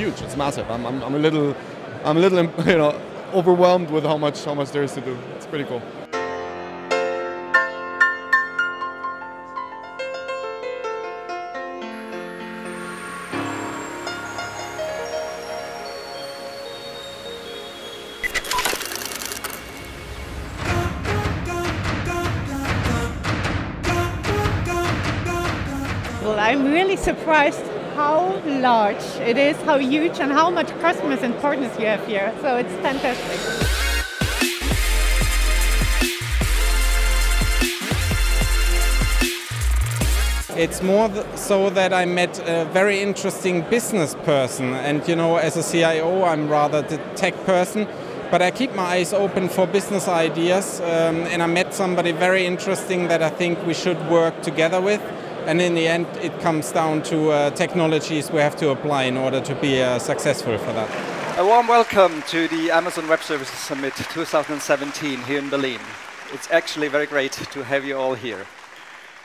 huge. It's massive. I'm a little overwhelmed with how much there is to do. It's pretty cool. Well, I'm really surprised how large it is, how huge, and how much customers and partners you have here. So it's fantastic. It's more so that I met a very interesting business person, and as a CIO, I'm rather the tech person, but I keep my eyes open for business ideas, and I met somebody very interesting that I think we should work together with. And in the end, it comes down to technologies we have to apply in order to be successful for that. A warm welcome to the Amazon Web Services Summit 2017 here in Berlin. It's actually very great to have you all here.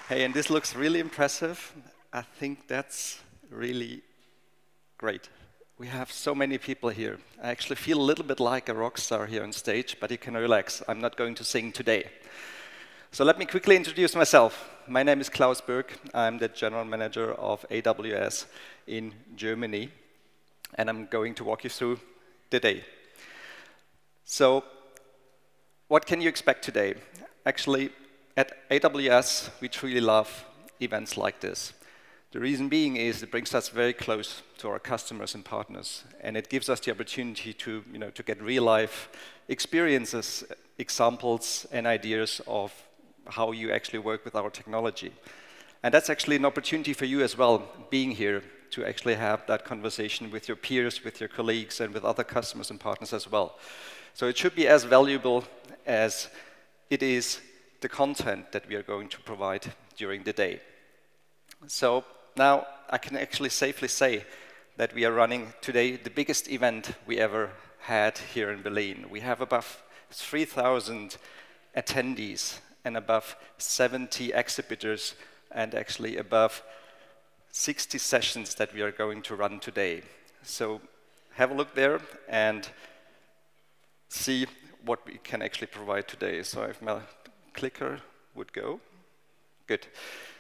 Hey, and this looks really impressive. I think that's really great. We have so many people here. I actually feel a little bit like a rock star here on stage, but you can relax. I'm not going to sing today. So let me quickly introduce myself. My name is Klaus Berg. I'm the General Manager of AWS in Germany, and I'm going to walk you through the day. So what can you expect today? Actually, at AWS, we truly love events like this. The reason being is it brings us very close to our customers and partners, and it gives us the opportunity to, to get real-life experiences, examples, and ideas of how you actually work with our technology. And that's actually an opportunity for you as well, being here, to actually have that conversation with your peers, with your colleagues, and with other customers and partners as well. So it should be as valuable as it is the content that we are going to provide during the day. So now I can actually safely say that we are running today the biggest event we ever had here in Berlin. We have above 3,000 attendees and above 70 exhibitors, and actually above 60 sessions that we are going to run today. So have a look there and see what we can actually provide today. So if my clicker would go. Good.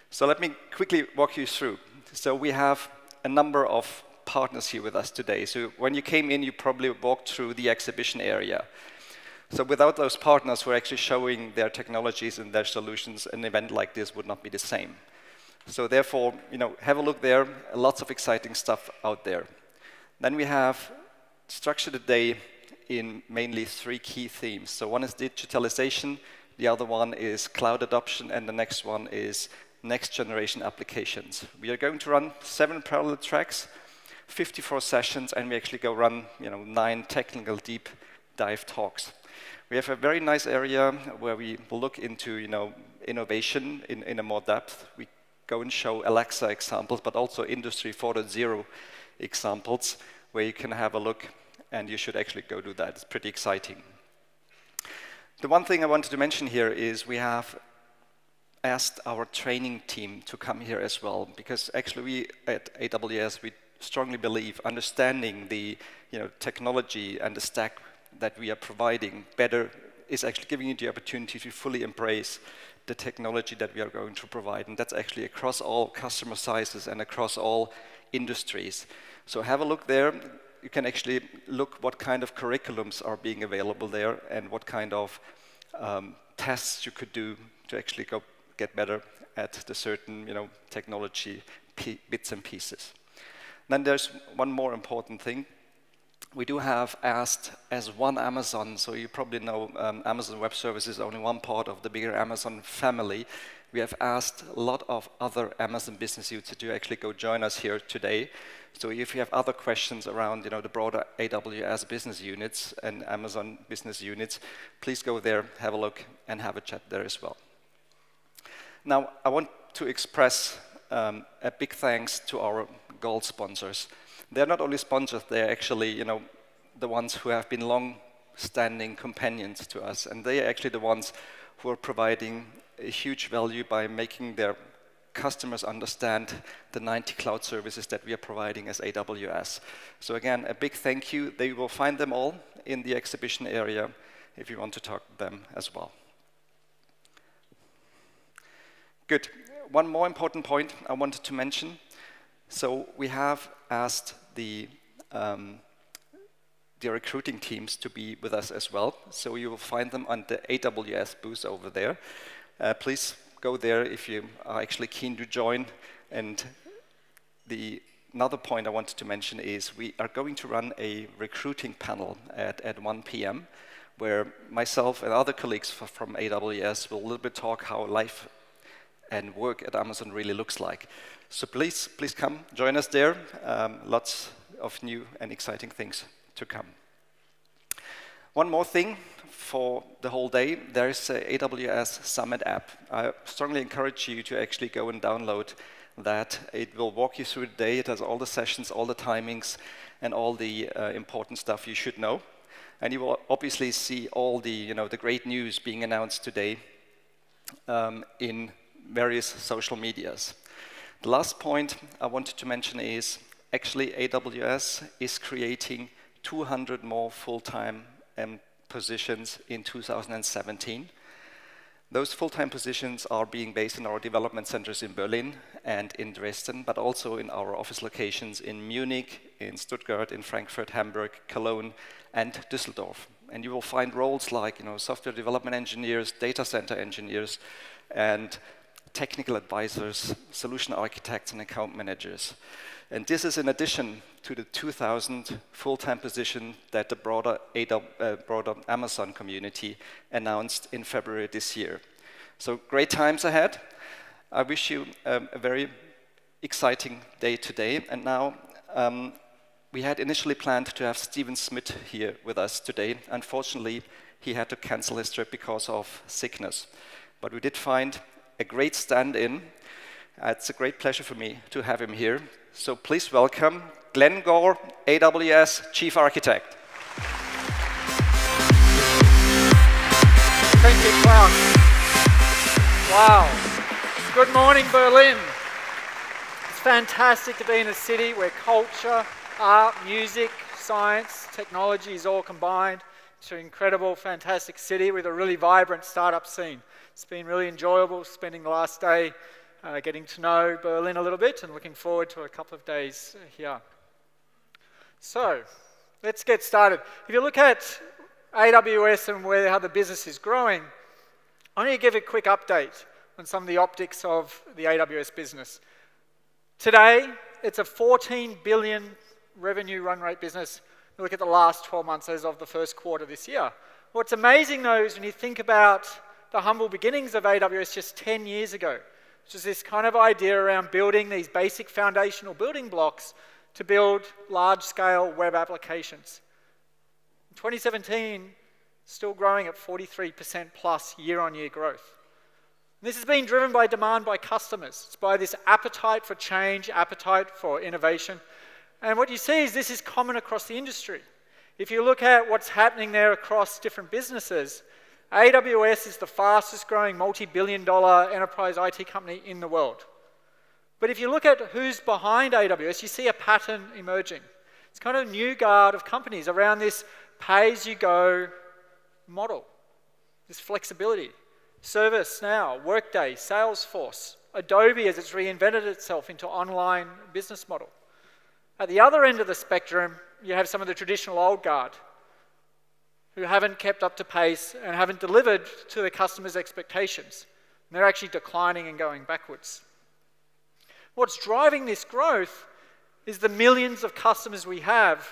So let me quickly walk you through. So we have a number of partners here with us today. So when you came in, you probably walked through the exhibition area. So without those partners who are actually showing their technologies and their solutions, an event like this would not be the same. So therefore, have a look there. Lots of exciting stuff out there. Then we have structured the day in mainly 3 key themes. So one is digitalization, the other one is cloud adoption, and the next one is next generation applications. We are going to run 7 parallel tracks, 54 sessions, and we actually go run 9 technical deep dive talks. We have a very nice area where we will look into innovation in a more depth. We go and show Alexa examples, but also Industry 4.0 examples, where you can have a look, and you should actually go do that. It's pretty exciting. The one thing I wanted to mention here is we have asked our training team to come here as well, because actually we at AWS, we strongly believe understanding the technology and the stack that we are providing better is actually giving you the opportunity to fully embrace the technology that we are going to provide. And that's actually across all customer sizes and across all industries. So have a look there. You can actually look what kind of curriculums are being available there and what kind of tests you could do to actually get better at the certain technology bits and pieces. Then there's one more important thing. We do have asked as one Amazon, so you probably know Amazon Web Services is only one part of the bigger Amazon family. We have asked a lot of other Amazon business units to actually go join us here today. So if you have other questions around the broader AWS business units and Amazon business units, please go there, have a look, and have a chat there as well. Now, I want to express a big thanks to our gold sponsors. They're not only sponsors, they're actually, the ones who have been long-standing companions to us, and they are actually the ones who are providing a huge value by making their customers understand the 90 cloud services that we are providing as AWS. So again, a big thank you. They will find them all in the exhibition area if you want to talk to them as well. Good. One more important point I wanted to mention. So we have asked the recruiting teams to be with us as well. So you will find them on the AWS booth over there. Please go there if you are actually keen to join. And another point I wanted to mention is we are going to run a recruiting panel at 1 p.m. where myself and other colleagues from AWS will a little bit talk how life and work at Amazon really looks like. So please come, join us there. Lots of new and exciting things to come. One more thing for the whole day, there is an AWS Summit app. I strongly encourage you to actually go and download that. It will walk you through the day. It has all the sessions, all the timings, and all the important stuff you should know. And you will obviously see all the, the great news being announced today in various social medias. The last point I wanted to mention is actually AWS is creating 200 more full-time positions in 2017. Those full-time positions are being based in our development centers in Berlin and in Dresden, but also in our office locations in Munich, in Stuttgart, in Frankfurt, Hamburg, Cologne, and Düsseldorf. And you will find roles like software development engineers, data center engineers, and technical advisors, solution architects, and account managers. And this is in addition to the 2,000 full-time positions that the broader Amazon community announced in February this year. So great times ahead. I wish you a very exciting day today. And now, we had initially planned to have Stephen Smith here with us today. Unfortunately, he had to cancel his trip because of sickness. But we did find a great stand-in. It's a great pleasure for me to have him here. So please welcome Glenn Gore, AWS Chief Architect. Thank you, Klaus. Wow. Good morning, Berlin. It's fantastic to be in a city where culture, art, music, science, technology is all combined. It's an incredible, fantastic city with a really vibrant startup scene. It's been really enjoyable spending the last day getting to know Berlin a little bit and looking forward to a couple of days here. So, let's get started. If you look at AWS and how the business is growing, I'm going to give a quick update on some of the optics of the AWS business. Today, it's a 14 billion revenue run rate business. You look at the last 12 months as of the first quarter this year. What's amazing though is when you think about the humble beginnings of AWS just 10 years ago, which is this kind of idea around building these basic foundational building blocks to build large-scale web applications. In 2017, still growing at 43% plus year-on-year growth. And this has been driven by demand by customers. It's by this appetite for change, appetite for innovation. And what you see is this is common across the industry. If you look at what's happening there across different businesses, AWS is the fastest growing multi-billion-dollar enterprise IT company in the world. But if you look at who's behind AWS, you see a pattern emerging. It's kind of a new guard of companies around this pay-as-you-go model, this flexibility. ServiceNow, Workday, Salesforce, Adobe as it's reinvented itself into online business model. At the other end of the spectrum, you have some of the traditional old guard who haven't kept up to pace and haven't delivered to their customers' expectations. And they're actually declining and going backwards. What's driving this growth is the millions of customers we have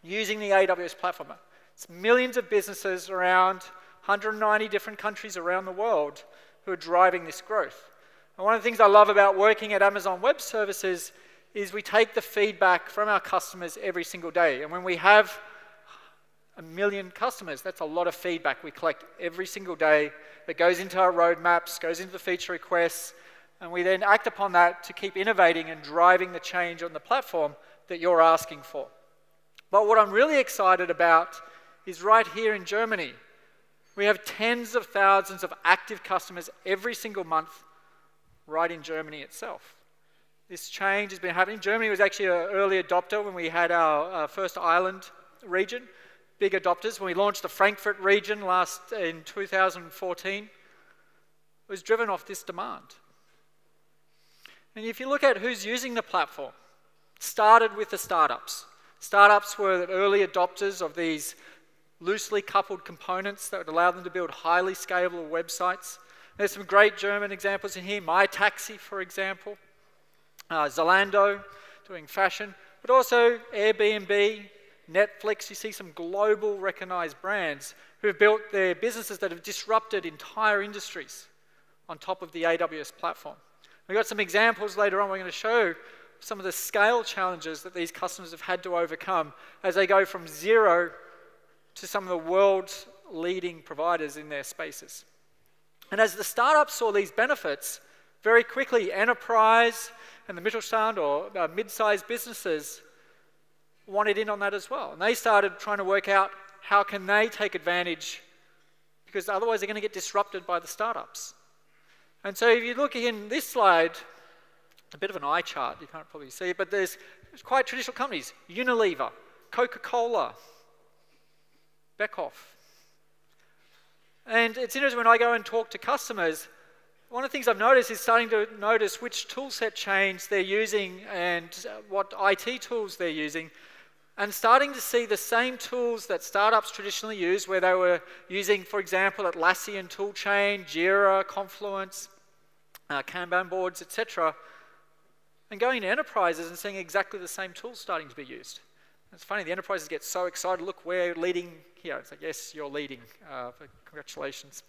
using the AWS platform. It's millions of businesses around 190 different countries around the world who are driving this growth. And one of the things I love about working at Amazon Web Services is we take the feedback from our customers every single day. And when we have 1 million customers, that's a lot of feedback we collect every single day that goes into our roadmaps, goes into the feature requests, and we then act upon that to keep innovating and driving the change on the platform that you're asking for. But what I'm really excited about is right here in Germany. We have tens of thousands of active customers every single month right in Germany itself. This change has been happening. Germany was actually an early adopter when we had our first island region, big adopters. When we launched the Frankfurt region in 2014, it was driven off this demand. And if you look at who's using the platform, it started with the startups. Startups were the early adopters of these loosely coupled components that would allow them to build highly scalable websites. There's some great German examples in here. MyTaxi, for example. Zalando, doing fashion. But also Airbnb, Netflix. You see some global recognized brands who have built their businesses that have disrupted entire industries on top of the AWS platform. We've got some examples later on. We're going to show some of the scale challenges that these customers have had to overcome as they go from zero to some of the world's leading providers in their spaces. And as the startups saw these benefits, very quickly enterprise and the Mittelstand or mid-sized businesses wanted in on that as well. And they started trying to work out how can they take advantage, because otherwise they're going to get disrupted by the startups. And so if you look in this slide, a bit of an eye chart, you can't probably see it, but there's quite traditional companies. Unilever, Coca-Cola, Beckhoff. And it's interesting when I go and talk to customers, one of the things I've noticed is starting to notice which toolset change they're using and what IT tools they're using, and starting to see the same tools that startups traditionally use, where they were using, for example, Atlassian toolchain, Jira, Confluence, Kanban boards, etc., and going to enterprises and seeing exactly the same tools starting to be used. It's funny, the enterprises get so excited. Look, we're leading here. It's like, yes, you're leading. Congratulations.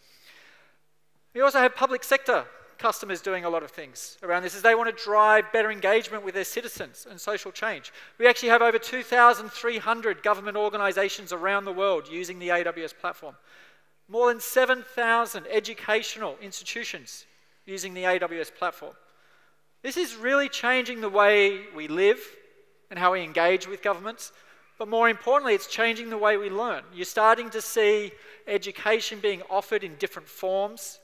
We also have public sector customers doing a lot of things around this, as they want to drive better engagement with their citizens and social change. We actually have over 2,300 government organizations around the world using the AWS platform. More than 7,000 educational institutions using the AWS platform. This is really changing the way we live and how we engage with governments, but more importantly, it's changing the way we learn. You're starting to see education being offered in different forms.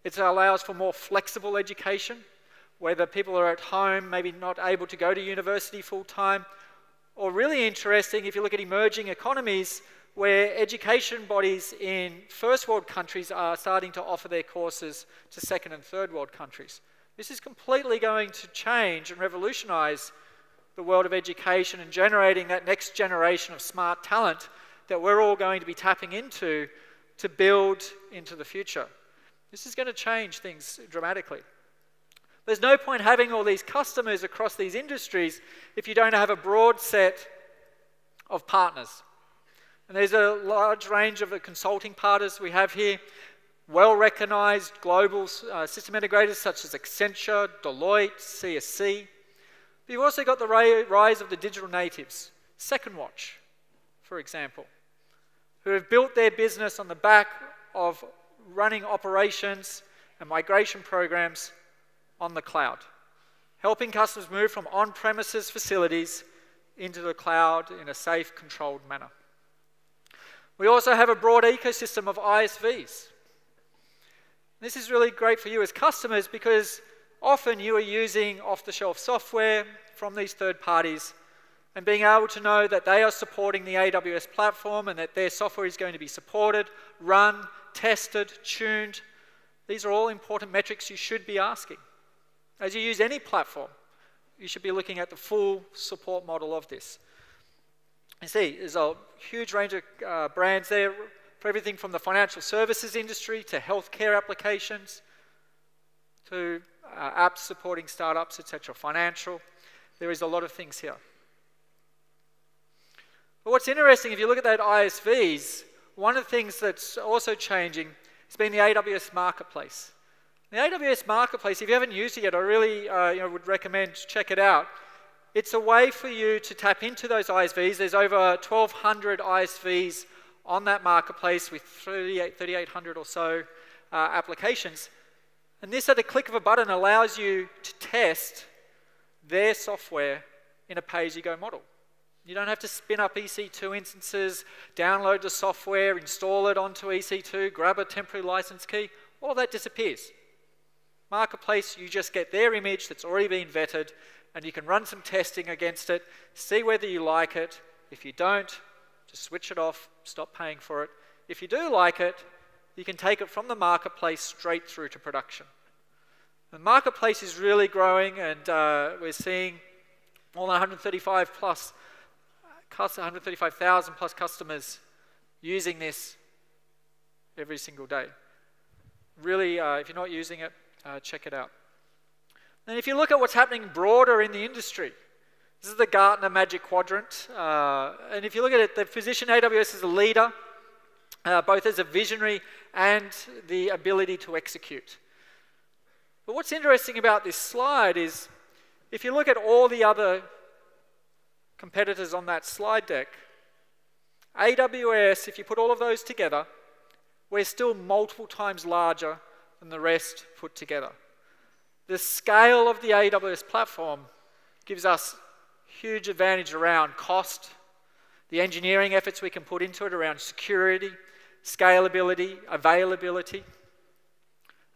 It allows for more flexible education, whether people are at home, maybe not able to go to university full-time, or really interesting if you look at emerging economies where education bodies in first world countries are starting to offer their courses to second and third world countries. This is completely going to change and revolutionize the world of education and generating that next generation of smart talent that we're all going to be tapping into to build into the future. This is going to change things dramatically. There's no point having all these customers across these industries if you don't have a broad set of partners. And there's a large range of consulting partners we have here, well-recognized global system integrators such as Accenture, Deloitte, CSC. But you've also got the rise of the digital natives, Second Watch, for example, who have built their business on the back of running operations and migration programs on the cloud, helping customers move from on-premises facilities into the cloud in a safe, controlled manner. We also have a broad ecosystem of ISVs. This is really great for you as customers because often you are using off-the-shelf software from these third parties and being able to know that they are supporting the AWS platform and that their software is going to be supported, run, tested, tuned. These are all important metrics you should be asking. As you use any platform, you should be looking at the full support model of this. You see, there's a huge range of brands there for everything from the financial services industry to healthcare applications to apps supporting startups, etc. Financial. There is a lot of things here. But what's interesting, if you look at that ISVs, one of the things that's also changing has been the AWS Marketplace. The AWS Marketplace, if you haven't used it yet, I really would recommend check it out. It's a way for you to tap into those ISVs. There's over 1,200 ISVs on that marketplace with 3,800 or so applications. And this, at a click of a button, allows you to test their software in a pay-as-you-go model. You don't have to spin up EC2 instances, download the software, install it onto EC2, grab a temporary license key. All of that disappears. Marketplace, you just get their image that's already been vetted, and you can run some testing against it, see whether you like it. If you don't, just switch it off, stop paying for it. If you do like it, you can take it from the marketplace straight through to production. The marketplace is really growing, and we're seeing more than 135,000 plus customers using this every single day. Really, if you're not using it, check it out. And if you look at what's happening broader in the industry, this is the Gartner Magic Quadrant. And if you look at it, they've positioned AWS as a leader, both as a visionary and the ability to execute. But what's interesting about this slide is, if you look at all the other competitors on that slide deck, AWS, if you put all of those together, we're still multiple times larger than the rest put together. The scale of the AWS platform gives us huge advantage around cost, the engineering efforts we can put into it around security, scalability, availability.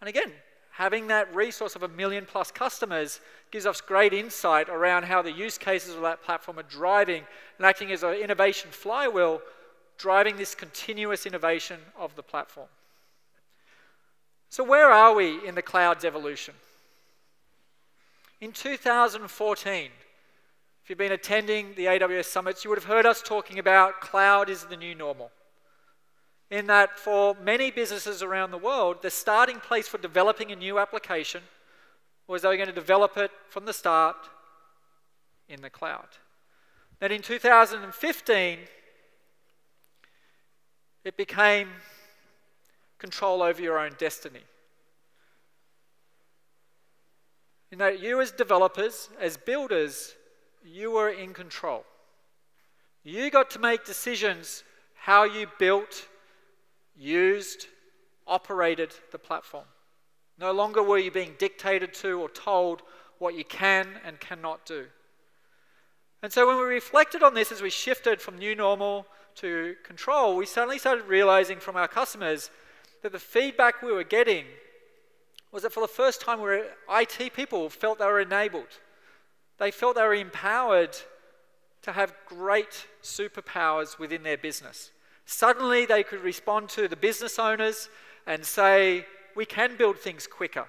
And again, having that resource of 1 million plus customers gives us great insight around how the use cases of that platform are driving and acting as an innovation flywheel, driving this continuous innovation of the platform. So where are we in the cloud's evolution? In 2014, if you've been attending the AWS summits, you would have heard us talking about cloud is the new normal. In that for many businesses around the world, the starting place for developing a new application was they were going to develop it from the start in the cloud. Then in 2015, it became control over your own destiny. In that you as developers, as builders, you were in control. You got to make decisions how you built, used, operated the platform. No longer were you being dictated to or told what you can and cannot do. And so when we reflected on this as we shifted from new normal to control, we suddenly started realizing from our customers that the feedback we were getting was that for the first time, IT people felt they were enabled. They felt they were empowered to have great superpowers within their business. Suddenly, they could respond to the business owners and say, we can build things quicker.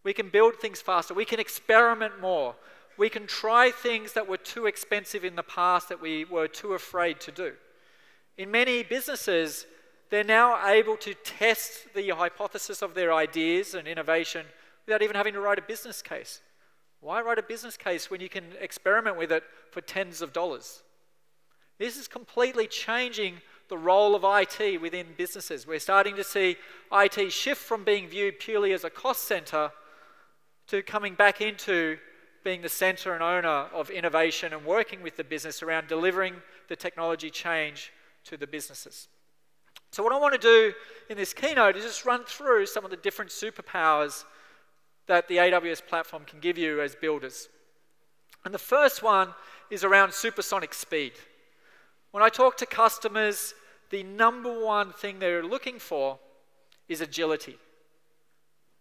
We can build things faster. We can experiment more. We can try things that were too expensive in the past that we were too afraid to do. In many businesses, they're now able to test the hypothesis of their ideas and innovation without even having to write a business case. Why write a business case when you can experiment with it for tens of dollars? This is completely changing the role of IT within businesses. We're starting to see IT shift from being viewed purely as a cost center to coming back into being the center and owner of innovation and working with the business around delivering the technology change to the businesses. So what I want to do in this keynote is just run through some of the different superpowers that the AWS platform can give you as builders. And the first one is around supersonic speed. When I talk to customers, the number one thing they're looking for is agility.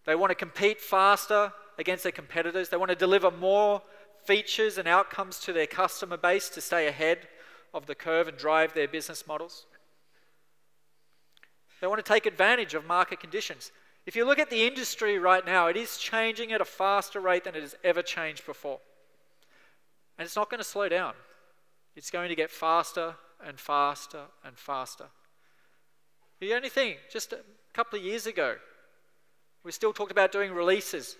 They want to compete faster against their competitors. They want to deliver more features and outcomes to their customer base to stay ahead of the curve and drive their business models. They want to take advantage of market conditions. If you look at the industry right now, it is changing at a faster rate than it has ever changed before. And it's not going to slow down. It's going to get faster and faster and faster. The only thing, just a couple of years ago, we still talked about doing releases.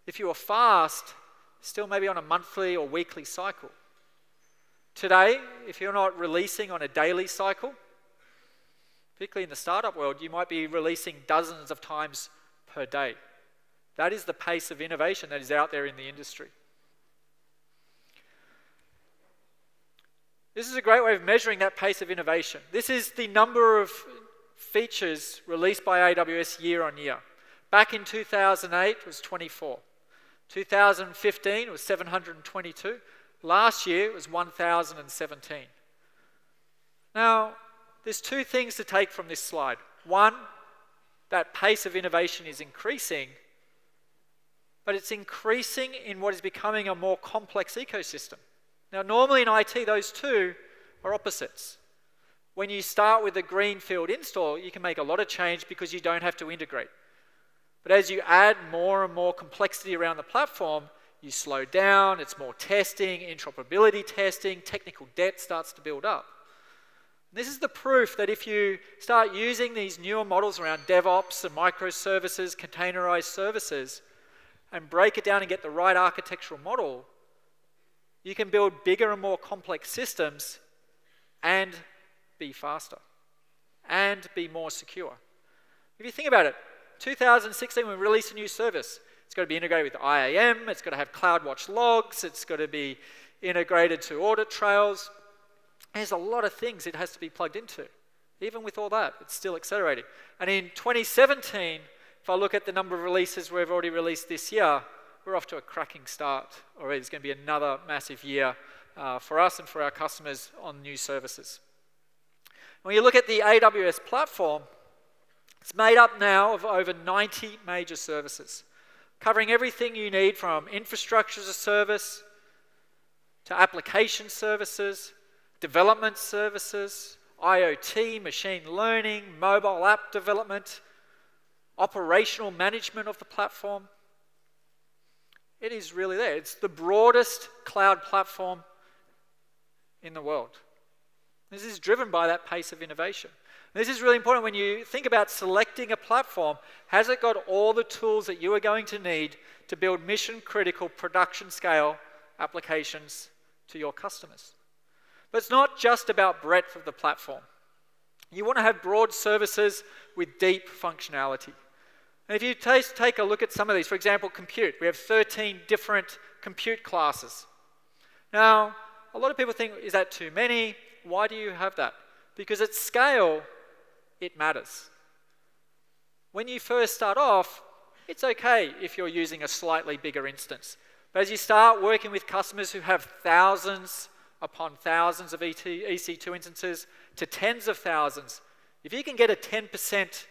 If you were fast, still maybe on a monthly or weekly cycle. Today, if you're not releasing on a daily cycle, particularly in the startup world, you might be releasing dozens of times per day. That is the pace of innovation that is out there in the industry. This is a great way of measuring that pace of innovation. This is the number of features released by AWS year on year. Back in 2008, it was 24. 2015, it was 722. Last year, it was 1,017. Now, there's two things to take from this slide. One, that pace of innovation is increasing. but it's increasing in what is becoming a more complex ecosystem. Now, normally in IT, those two are opposites. When you start with a greenfield install, you can make a lot of change because you don't have to integrate. But as you add more and more complexity around the platform, you slow down, it's more testing, interoperability testing, technical debt starts to build up. This is the proof that if you start using these newer models around DevOps and microservices, containerized services, and break it down and get the right architectural model, you can build bigger and more complex systems and be faster and be more secure. If you think about it, 2016 we released a new service. It's got to be integrated with IAM, it's got to have CloudWatch logs, it's got to be integrated to audit trails. There's a lot of things it has to be plugged into. Even with all that, it's still accelerating. And in 2017, if I look at the number of releases we've already released this year, we're off to a cracking start already. It's going to be another massive year for us and for our customers on new services. When you look at the AWS platform, it's made up now of over 90 major services, covering everything you need from infrastructure as a service to application services, development services, IoT, machine learning, mobile app development, operational management of the platform. It is really there. It's the broadest cloud platform in the world. This is driven by that pace of innovation. This is really important when you think about selecting a platform. Has it got all the tools that you are going to need to build mission-critical production scale applications to your customers? But it's not just about breadth of the platform. You want to have broad services with deep functionality. And if you take a look at some of these, for example, compute, we have 13 different compute classes. Now, a lot of people think, is that too many? Why do you have that? Because at scale, it matters. When you first start off, it's okay if you're using a slightly bigger instance. But as you start working with customers who have thousands upon thousands of EC2 instances to tens of thousands, if you can get a 10%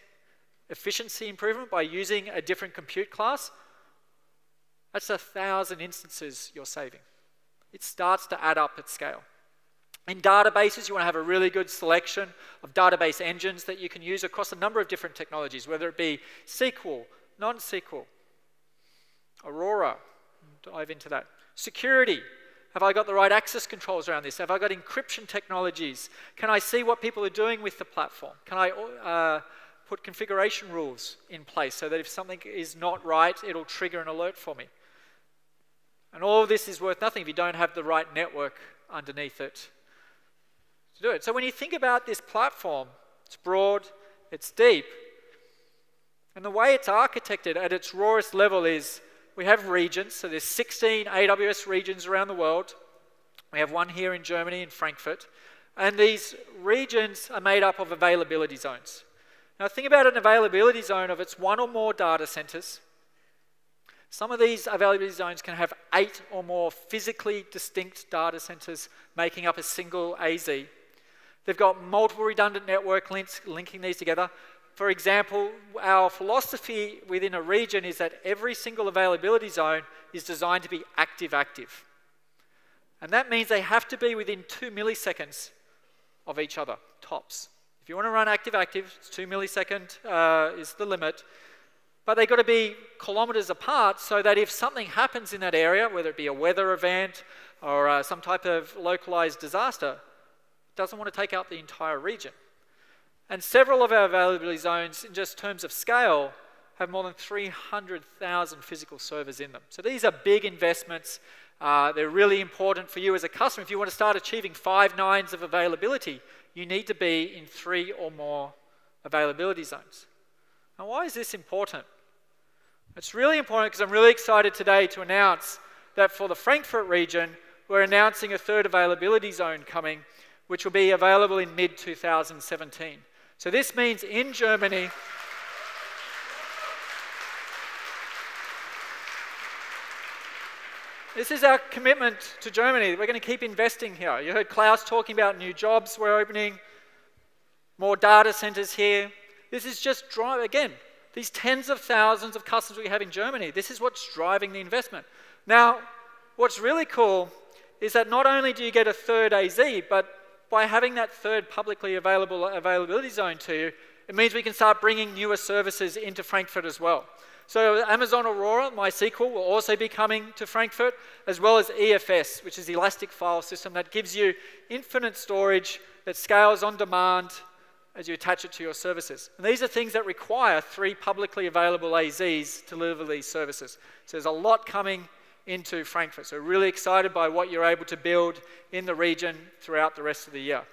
efficiency improvement by using a different compute class, that's 1,000 instances you're saving. It starts to add up at scale. In databases, you want to have a really good selection of database engines that you can use across a number of different technologies, whether it be SQL, non-SQL, Aurora, dive into that. Security, have I got the right access controls around this? Have I got encryption technologies? Can I see what people are doing with the platform? Can I put configuration rules in place so that if something is not right, it'll trigger an alert for me? And all of this is worth nothing if you don't have the right network underneath it to do it. So when you think about this platform, it's broad, it's deep, and the way it's architected at its rawest level is we have regions, so there's 16 AWS regions around the world. We have one here in Germany, in Frankfurt, and these regions are made up of availability zones. Now think about an availability zone of its one or more data centers. Some of these availability zones can have 8 or more physically distinct data centers making up a single AZ. They've got multiple redundant network links linking these together. For example, our philosophy within a region is that every single availability zone is designed to be active-active. And that means they have to be within 2 milliseconds of each other, tops. If you want to run active-active, it's 2 millisecond is the limit. But they've got to be kilometers apart so that if something happens in that area, whether it be a weather event or some type of localized disaster, it doesn't want to take out the entire region. And several of our availability zones, in just terms of scale, have more than 300,000 physical servers in them. So these are big investments. They're really important for you as a customer. If you want to start achieving 5 nines of availability, you need to be in 3 or more availability zones. Now, why is this important? It's really important because I'm really excited today to announce that for the Frankfurt region, we're announcing a 3rd availability zone coming, which will be available in mid-2017. So this means in Germany, this is our commitment to Germany. We're going to keep investing here. You heard Klaus talking about new jobs we're opening, more data centers here. This is just again, these tens of thousands of customers we have in Germany, this is what's driving the investment. Now, what's really cool is that not only do you get a third AZ, but by having that third publicly available availability zone to you, it means we can start bringing newer services into Frankfurt as well. So Amazon Aurora, MySQL, will also be coming to Frankfurt, as well as EFS, which is the Elastic File System that gives you infinite storage that scales on demand as you attach it to your services. And these are things that require 3 publicly available AZs to deliver these services. So there's a lot coming into Frankfurt. So really excited by what you're able to build in the region throughout the rest of the year.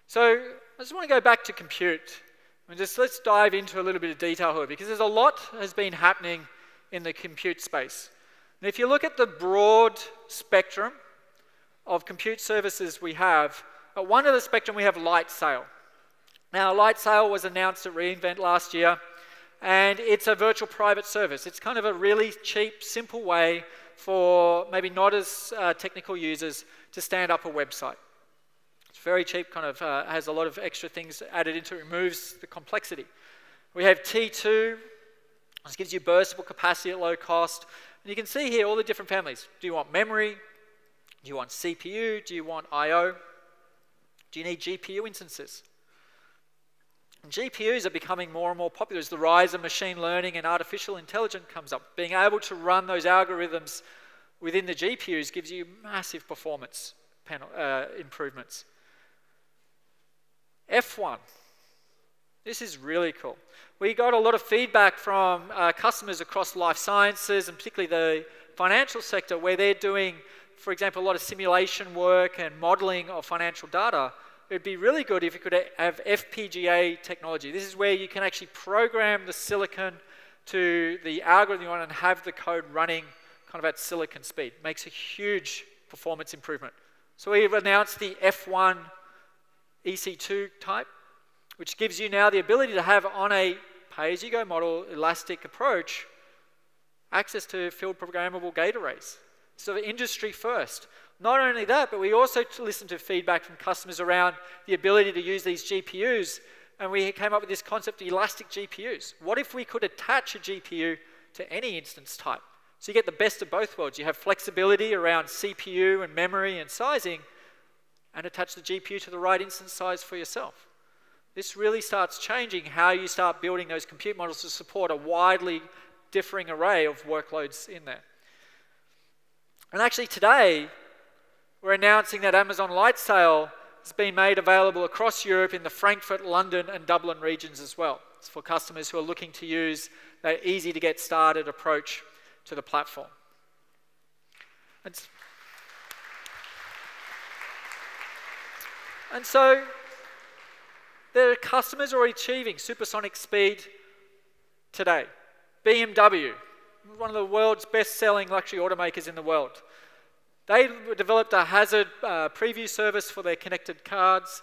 So I just want to go back to compute. And let's dive into a little bit of detail here, because there's a lot has been happening in the compute space. And if you look at the broad spectrum of compute services we have, at one end of the spectrum we have Lightsail. Now Lightsail was announced at reInvent last year, and it's a virtual private service. It's kind of a really cheap, simple way for maybe not as technical users to stand up a website. It's very cheap, kind of has a lot of extra things added into it, removes the complexity. We have T2, this gives you burstable capacity at low cost. And you can see here all the different families. Do you want memory? Do you want CPU? Do you want I/O? Do you need GPU instances? And GPUs are becoming more and more popular as the rise of machine learning and artificial intelligence comes up. Being able to run those algorithms within the GPUs gives you massive performance improvements. F1. This is really cool. We got a lot of feedback from customers across life sciences and particularly the financial sector where they're doing, for example, a lot of simulation work and modeling of financial data. It would be really good if you could have FPGA technology. This is where you can actually program the silicon to the algorithm you want and have the code running kind of at silicon speed. Makes a huge performance improvement. So we've announced the F1 EC2 type, which gives you now the ability to have on a pay-as-you-go model, elastic approach, access to field programmable gate arrays. So industry first. Not only that, but we also listened to feedback from customers around the ability to use these GPUs, and we came up with this concept of elastic GPUs. What if we could attach a GPU to any instance type? So you get the best of both worlds. You have flexibility around CPU and memory and sizing, and attach the GPU to the right instance size for yourself. This really starts changing how you start building those compute models to support a widely differing array of workloads in there. And actually today, we're announcing that Amazon Lightsail has been made available across Europe in the Frankfurt, London, and Dublin regions as well. It's for customers who are looking to use that easy-to-get-started approach to the platform. And so, the customers are already achieving supersonic speed today. BMW, one of the world's best-selling luxury automakers in the world. They developed a hazard preview service for their connected cars,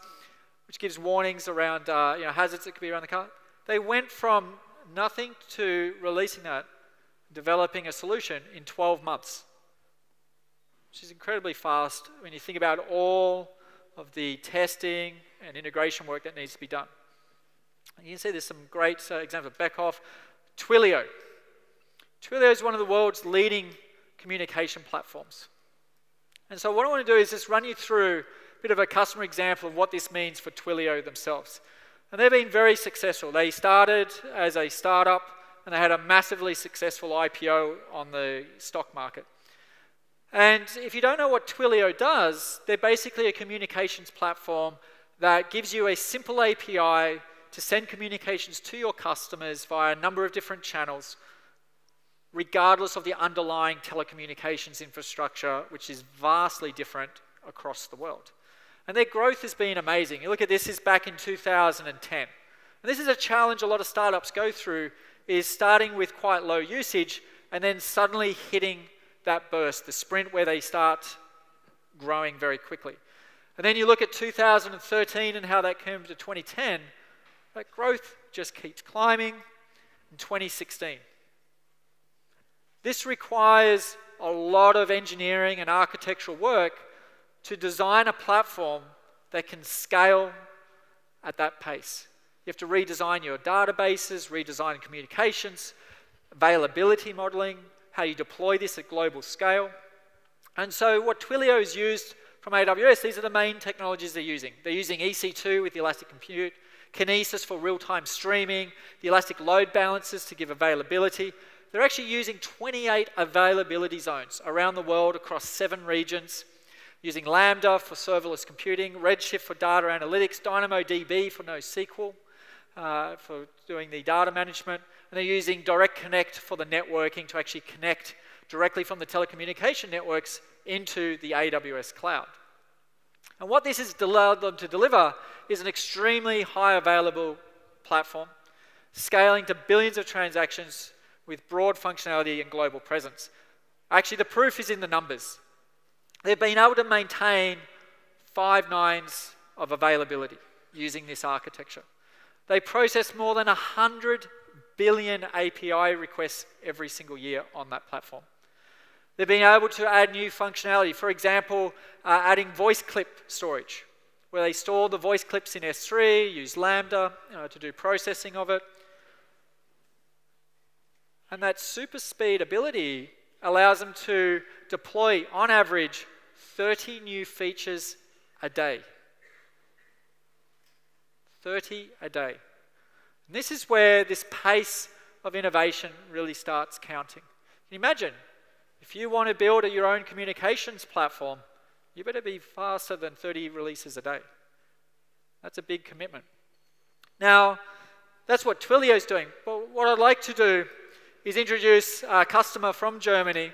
which gives warnings around hazards that could be around the car. They went from nothing to releasing that, developing a solution in 12 months, which is incredibly fast when you think about all of the testing and integration work that needs to be done. And you can see there's some great examples of Beckhoff. Twilio. Twilio is one of the world's leading communication platforms. And so what I want to do is just run you through a bit of a customer example of what this means for Twilio themselves. And they've been very successful. They started as a startup and they had a massively successful IPO on the stock market. And if you don't know what Twilio does, they're basically a communications platform that gives you a simple API to send communications to your customers via a number of different channels, regardless of the underlying telecommunications infrastructure, which is vastly different across the world. And their growth has been amazing. You look at this is back in 2010. And this is a challenge a lot of startups go through, is starting with quite low usage and then suddenly hitting that burst, the sprint where they start growing very quickly. And then you look at 2013 and how that came to 2010, that growth just keeps climbing in 2016. This requires a lot of engineering and architectural work to design a platform that can scale at that pace. You have to redesign your databases, redesign communications, availability modeling, how you deploy this at global scale. And so what Twilio has used from AWS, these are the main technologies they're using. They're using EC2 with the Elastic Compute, Kinesis for real-time streaming, the Elastic Load Balancers to give availability. They're actually using 28 availability zones around the world across 7 regions, using Lambda for serverless computing, Redshift for data analytics, DynamoDB for NoSQL, for doing the data management, and they're using Direct Connect for the networking to actually connect directly from the telecommunication networks into the AWS cloud. And what this has allowed them to deliver is an extremely high available platform, scaling to billions of transactions with broad functionality and global presence. Actually, the proof is in the numbers. They've been able to maintain 5 nines of availability using this architecture. They process more than 100 billion API requests every single year on that platform. They've been able to add new functionality. For example, adding voice clip storage, where they store the voice clips in S3, use Lambda to do processing of it. And that super speed ability allows them to deploy, on average, 30 new features a day. 30 a day. And this is where this pace of innovation really starts counting. Can you imagine? If you want to build your own communications platform, you better be faster than 30 releases a day. That's a big commitment. Now, that's what Twilio is doing. But what I'd like to do is introduce a customer from Germany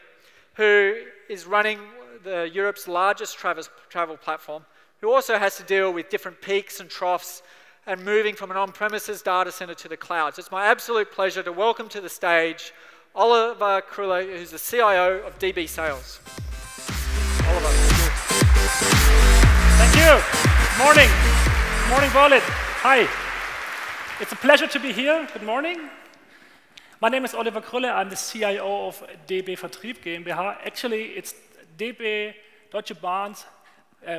who is running Europe's largest travel platform, who also has to deal with different peaks and troughs and moving from an on-premises data center to the cloud. So it's my absolute pleasure to welcome to the stage Oliver Grohe, who's the CIO of DB Sales. Oliver. Thank you. Good morning. Good morning, Berlin. Hi. It's a pleasure to be here. Good morning. My name is Oliver Grohe. I'm the CIO of DB Vertrieb GmbH. Actually, it's DB Deutsche Bahn's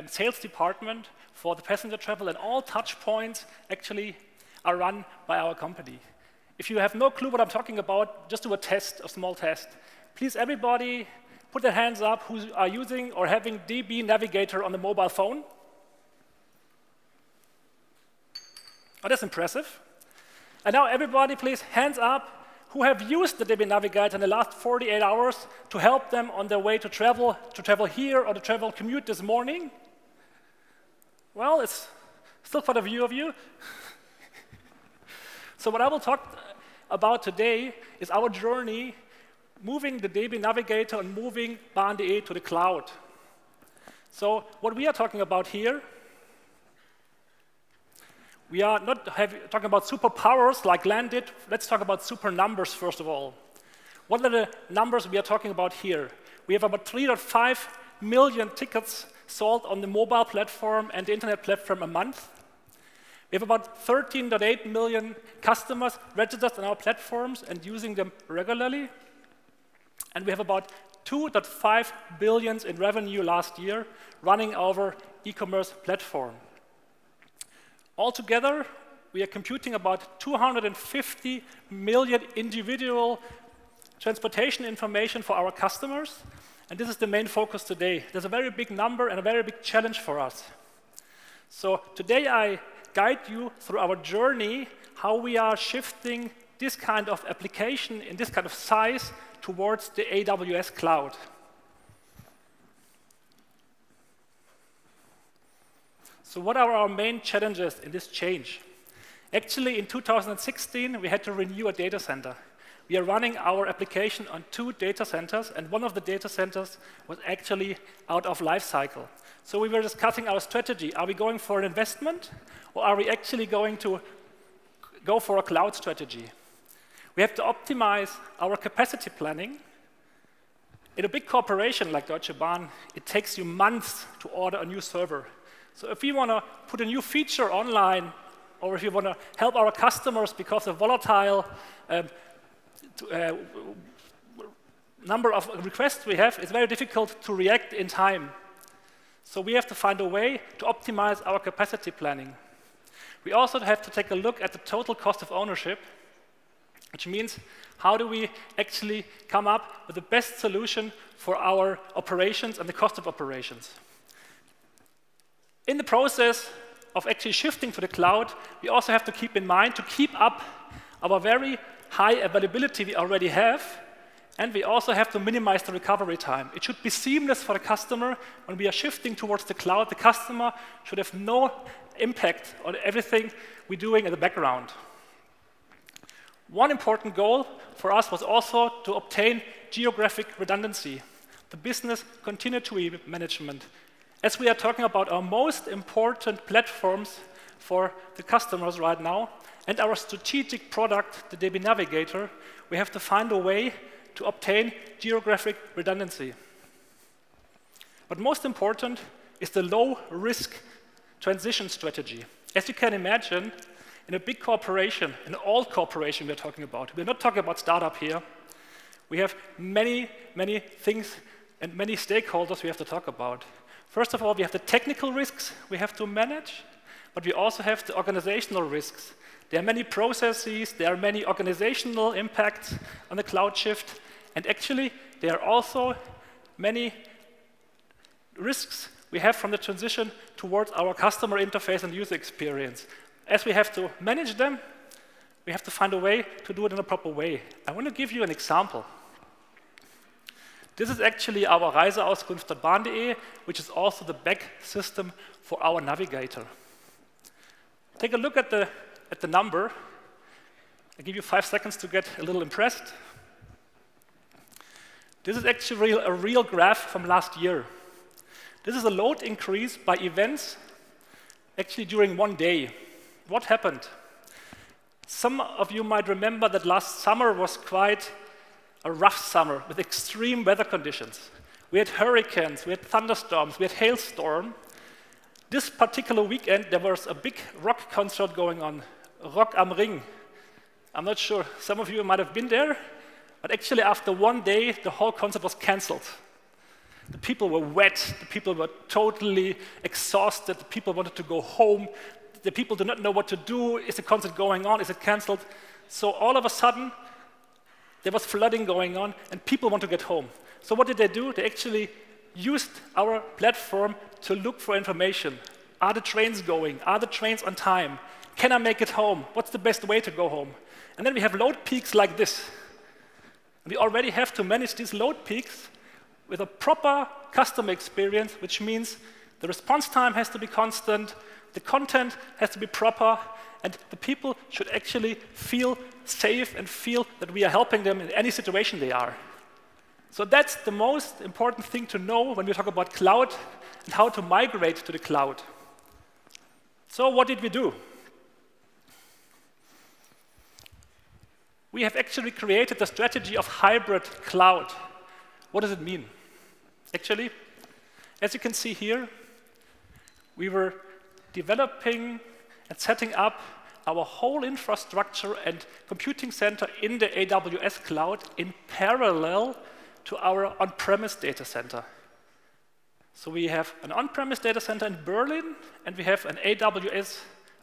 sales department for the passenger travel, and all touch points actually are run by our company. If you have no clue what I'm talking about, just do a small test. Please, everybody, put their hands up who are using or having DB Navigator on the mobile phone. Oh, that's impressive. And now everybody, please, hands up who have used the DB Navigator in the last 48 hours to help them on their way to travel here or to travel commute this morning. Well, it's still quite a few of you. So what I will talk about today is our journey moving the DB Navigator and moving Bahn.de to the cloud. So what we are talking about here, we are not talking about superpowers like Glenn did. Let's talk about super numbers first of all. What are the numbers we are talking about here? We have about 3.5 million tickets sold on the mobile platform and the internet platform a month. We have about 13.8 million customers registered on our platforms and using them regularly. And we have about 2.5 billion in revenue last year running our e-commerce platform. Altogether, we are computing about 250 million individual transportation information for our customers. And this is the main focus today. There's a very big number and a very big challenge for us. So today I guide you through our journey, how we are shifting this kind of application in this kind of size towards the AWS cloud. So what are our main challenges in this change? Actually, in 2016, we had to renew a data center. We are running our application on 2 data centers, and one of the data centers was actually out of life cycle. So we were discussing our strategy. Are we going for an investment, or are we actually going to go for a cloud strategy? We have to optimize our capacity planning. In a big corporation like Deutsche Bahn, it takes you months to order a new server. So if we want to put a new feature online, or if you want to help our customers because of volatile number of requests we have, it's very difficult to react in time. So we have to find a way to optimize our capacity planning. We also have to take a look at the total cost of ownership, which means how do we actually come up with the best solution for our operations and the cost of operations. In the process of actually shifting to the cloud, we also have to keep in mind to keep up our very high availability we already have, and we also have to minimize the recovery time. It should be seamless for the customer. When we are shifting towards the cloud, the customer should have no impact on everything we're doing in the background. One important goal for us was also to obtain geographic redundancy, the business continuity management. As we are talking about our most important platforms for the customers right now, and our strategic product, the DB Navigator, we have to find a way to obtain geographic redundancy. But most important is the low-risk transition strategy. As you can imagine, in a big corporation, in all corporation we're talking about, we're not talking about startup here, we have many, many things and many stakeholders we have to talk about. First of all, we have the technical risks we have to manage, but we also have the organizational risks. There are many processes, there are many organizational impacts on the cloud shift, and actually there are also many risks we have from the transition towards our customer interface and user experience. As we have to manage them, we have to find a way to do it in a proper way. I want to give you an example. This is actually our Reiseauskunft.bahn.de, which is also the back system for our navigator. Take a look at the number. I'll give you 5 seconds to get a little impressed. This is actually a real graph from last year. This is a load increase by events actually during one day. What happened? Some of you might remember that last summer was quite a rough summer with extreme weather conditions. We had hurricanes, we had thunderstorms, we had hailstorm. This particular weekend, there was a big rock concert going on, Rock am Ring. I'm not sure, some of you might have been there, but actually after one day, the whole concert was canceled. The people were wet, the people were totally exhausted, the people wanted to go home, the people did not know what to do. Is the concert going on? Is it canceled? So all of a sudden, there was flooding going on, and people want to get home. So what did they do? They actually used our platform to look for information. Are the trains going? Are the trains on time? Can I make it home? What's the best way to go home? And then we have load peaks like this. We already have to manage these load peaks with a proper customer experience, which means the response time has to be constant, the content has to be proper, and the people should actually feel safe and feel that we are helping them in any situation they are. So that's the most important thing to know when we talk about cloud and how to migrate to the cloud. So what did we do? We have actually created the strategy of hybrid cloud. What does it mean? Actually, as you can see here, we were developing and setting up our whole infrastructure and computing center in the AWS cloud in parallel to our on-premise data center. So we have an on-premise data center in Berlin, and we have an AWS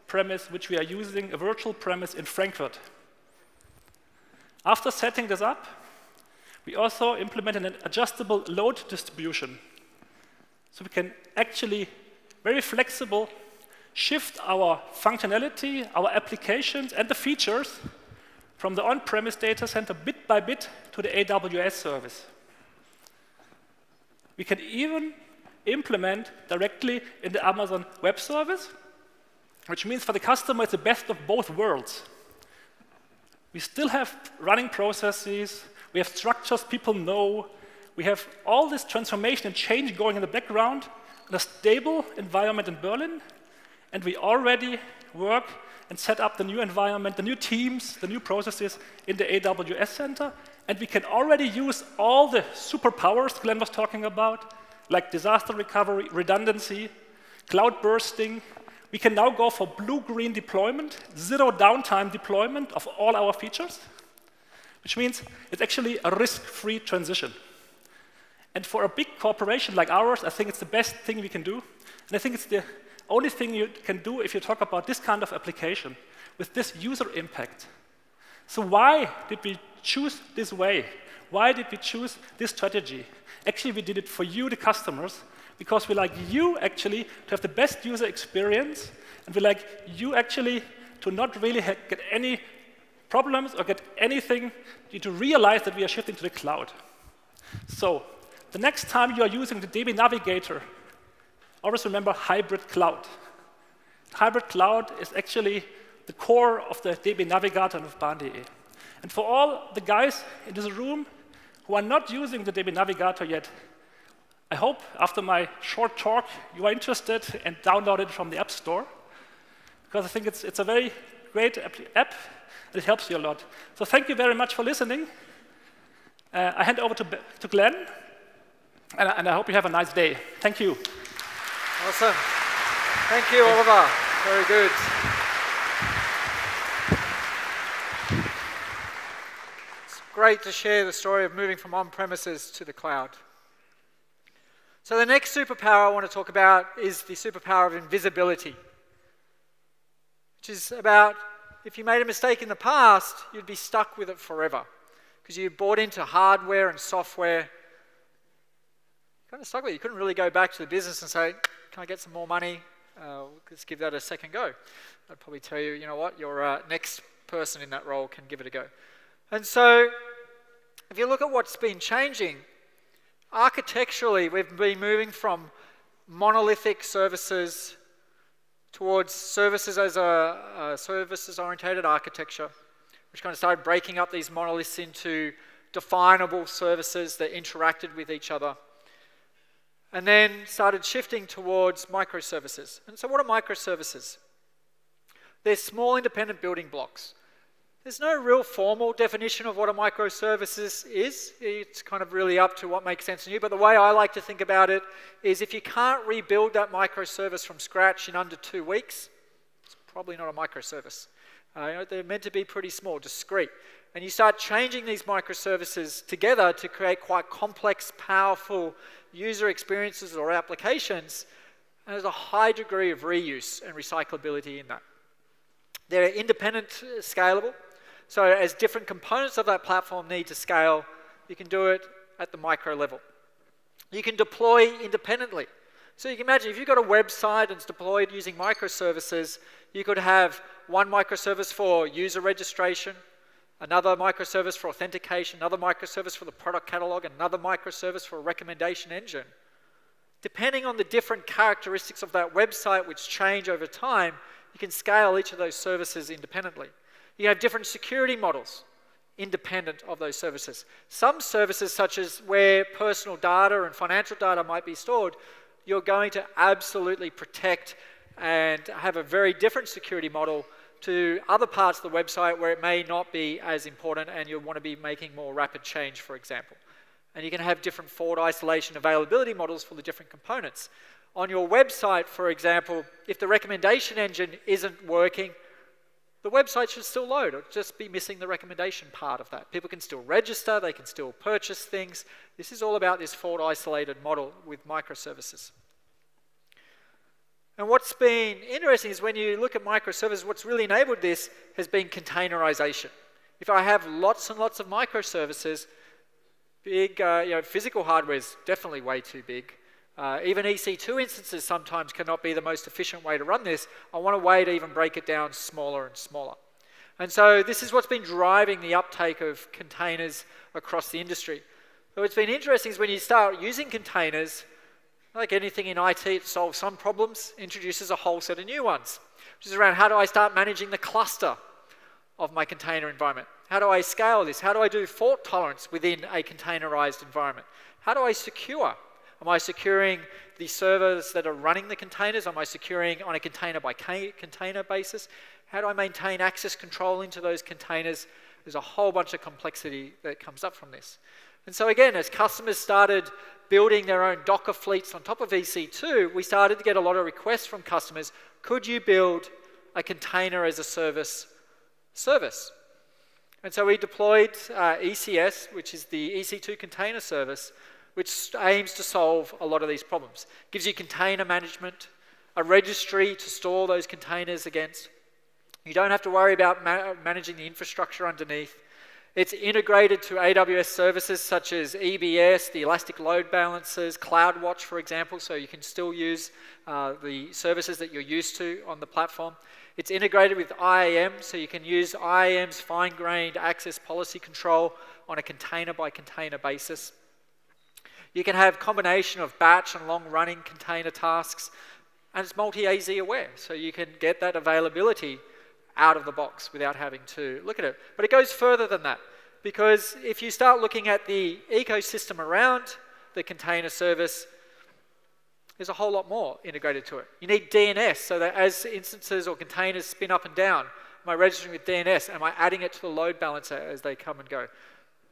premise, which we are using, a virtual premise in Frankfurt. After setting this up, we also implemented an adjustable load distribution. So we can actually, very flexible, shift our functionality, our applications, and the features from the on-premise data center bit by bit to the AWS service. We can even implement directly in the Amazon Web Service, which means for the customer it's the best of both worlds. We still have running processes, we have structures people know, we have all this transformation and change going in the background in a stable environment in Berlin, and we already work and set up the new environment, the new teams, the new processes in the AWS center, and we can already use all the superpowers Glenn was talking about, like disaster recovery, redundancy, cloud bursting. We can now go for blue-green deployment, zero downtime deployment of all our features, which means it's actually a risk-free transition. And for a big corporation like ours, I think it's the best thing we can do, and I think it's the only thing you can do if you talk about this kind of application with this user impact. So why did we choose this way? Why did we choose this strategy? Actually, we did it for you, the customers, because we like you actually to have the best user experience, and we like you actually to not really get any problems or get anything, to realize that we are shifting to the cloud. So the next time you are using the DB Navigator, always remember hybrid cloud. Hybrid cloud is actually the core of the DB Navigator and of bahn.de. And for all the guys in this room who are not using the DB Navigator yet, I hope after my short talk you are interested and download it from the App Store, because I think it's a very great app and it helps you a lot. So thank you very much for listening. I hand over to Glenn, and I hope you have a nice day. Thank you. Awesome. Thank you, Oliver. Very good. It's great to share the story of moving from on-premises to the cloud. So the next superpower I want to talk about is the superpower of invisibility, which is about if you made a mistake in the past, you'd be stuck with it forever because you bought into hardware and software. Kind of stuck with it. You couldn't really go back to the business and say, can I get some more money? Let's give that a second go. I'd probably tell you, you know what, your next person in that role can give it a go. And so if you look at what's been changing, architecturally, we've been moving from monolithic services towards services as a services-oriented architecture, which kind of started breaking up these monoliths into definable services that interacted with each other, and then started shifting towards microservices. And so what are microservices? They're small independent building blocks. There's no real formal definition of what a microservice is. It's kind of really up to what makes sense to you. But the way I like to think about it is if you can't rebuild that microservice from scratch in under 2 weeks, it's probably not a microservice. They're meant to be pretty small, discrete. And you start changing these microservices together to create quite complex, powerful user experiences or applications, and there's a high degree of reuse and recyclability in that. They're independent, scalable. So as different components of that platform need to scale, you can do it at the micro level. You can deploy independently. So you can imagine if you've got a website and it's deployed using microservices, you could have one microservice for user registration, another microservice for authentication, another microservice for the product catalog, another microservice for a recommendation engine. Depending on the different characteristics of that website, which change over time, you can scale each of those services independently. You have different security models independent of those services. Some services, such as where personal data and financial data might be stored, you're going to absolutely protect and have a very different security model to other parts of the website where it may not be as important and you'll want to be making more rapid change, for example. And you can have different fault isolation availability models for the different components. On your website, for example, if the recommendation engine isn't working, the website should still load. It'll just be missing the recommendation part of that. People can still register, they can still purchase things. This is all about this fault isolated model with microservices. And what's been interesting is when you look at microservices, what's really enabled this has been containerization. If I have lots and lots of microservices, big physical hardware is definitely way too big. Even EC2 instances sometimes cannot be the most efficient way to run this. I want a way to even break it down smaller and smaller. And so this is what's been driving the uptake of containers across the industry. So what's been interesting is when you start using containers, like anything in IT, it solves some problems, introduces a whole set of new ones, which is around how do I start managing the cluster of my container environment? How do I scale this? How do I do fault tolerance within a containerized environment? How do I secure? Am I securing the servers that are running the containers? Am I securing on a container by container basis? How do I maintain access control into those containers? There's a whole bunch of complexity that comes up from this. And so again, as customers started building their own Docker fleets on top of EC2, we started to get a lot of requests from customers, could you build a container as a service? And so we deployed ECS, which is the EC2 container service, which aims to solve a lot of these problems. Gives you container management, a registry to store those containers against. You don't have to worry about managing the infrastructure underneath. It's integrated to AWS services such as EBS, the Elastic Load Balancers, CloudWatch, for example, so you can still use the services that you're used to on the platform. It's integrated with IAM, so you can use IAM's fine-grained access policy control on a container-by-container basis. You can have a combination of batch and long-running container tasks, and it's multi-AZ aware, so you can get that availability out of the box without having to look at it. But it goes further than that, because if you start looking at the ecosystem around the container service, there's a whole lot more integrated to it. You need DNS, so that as instances or containers spin up and down, am I registering with DNS? Am I adding it to the load balancer as they come and go?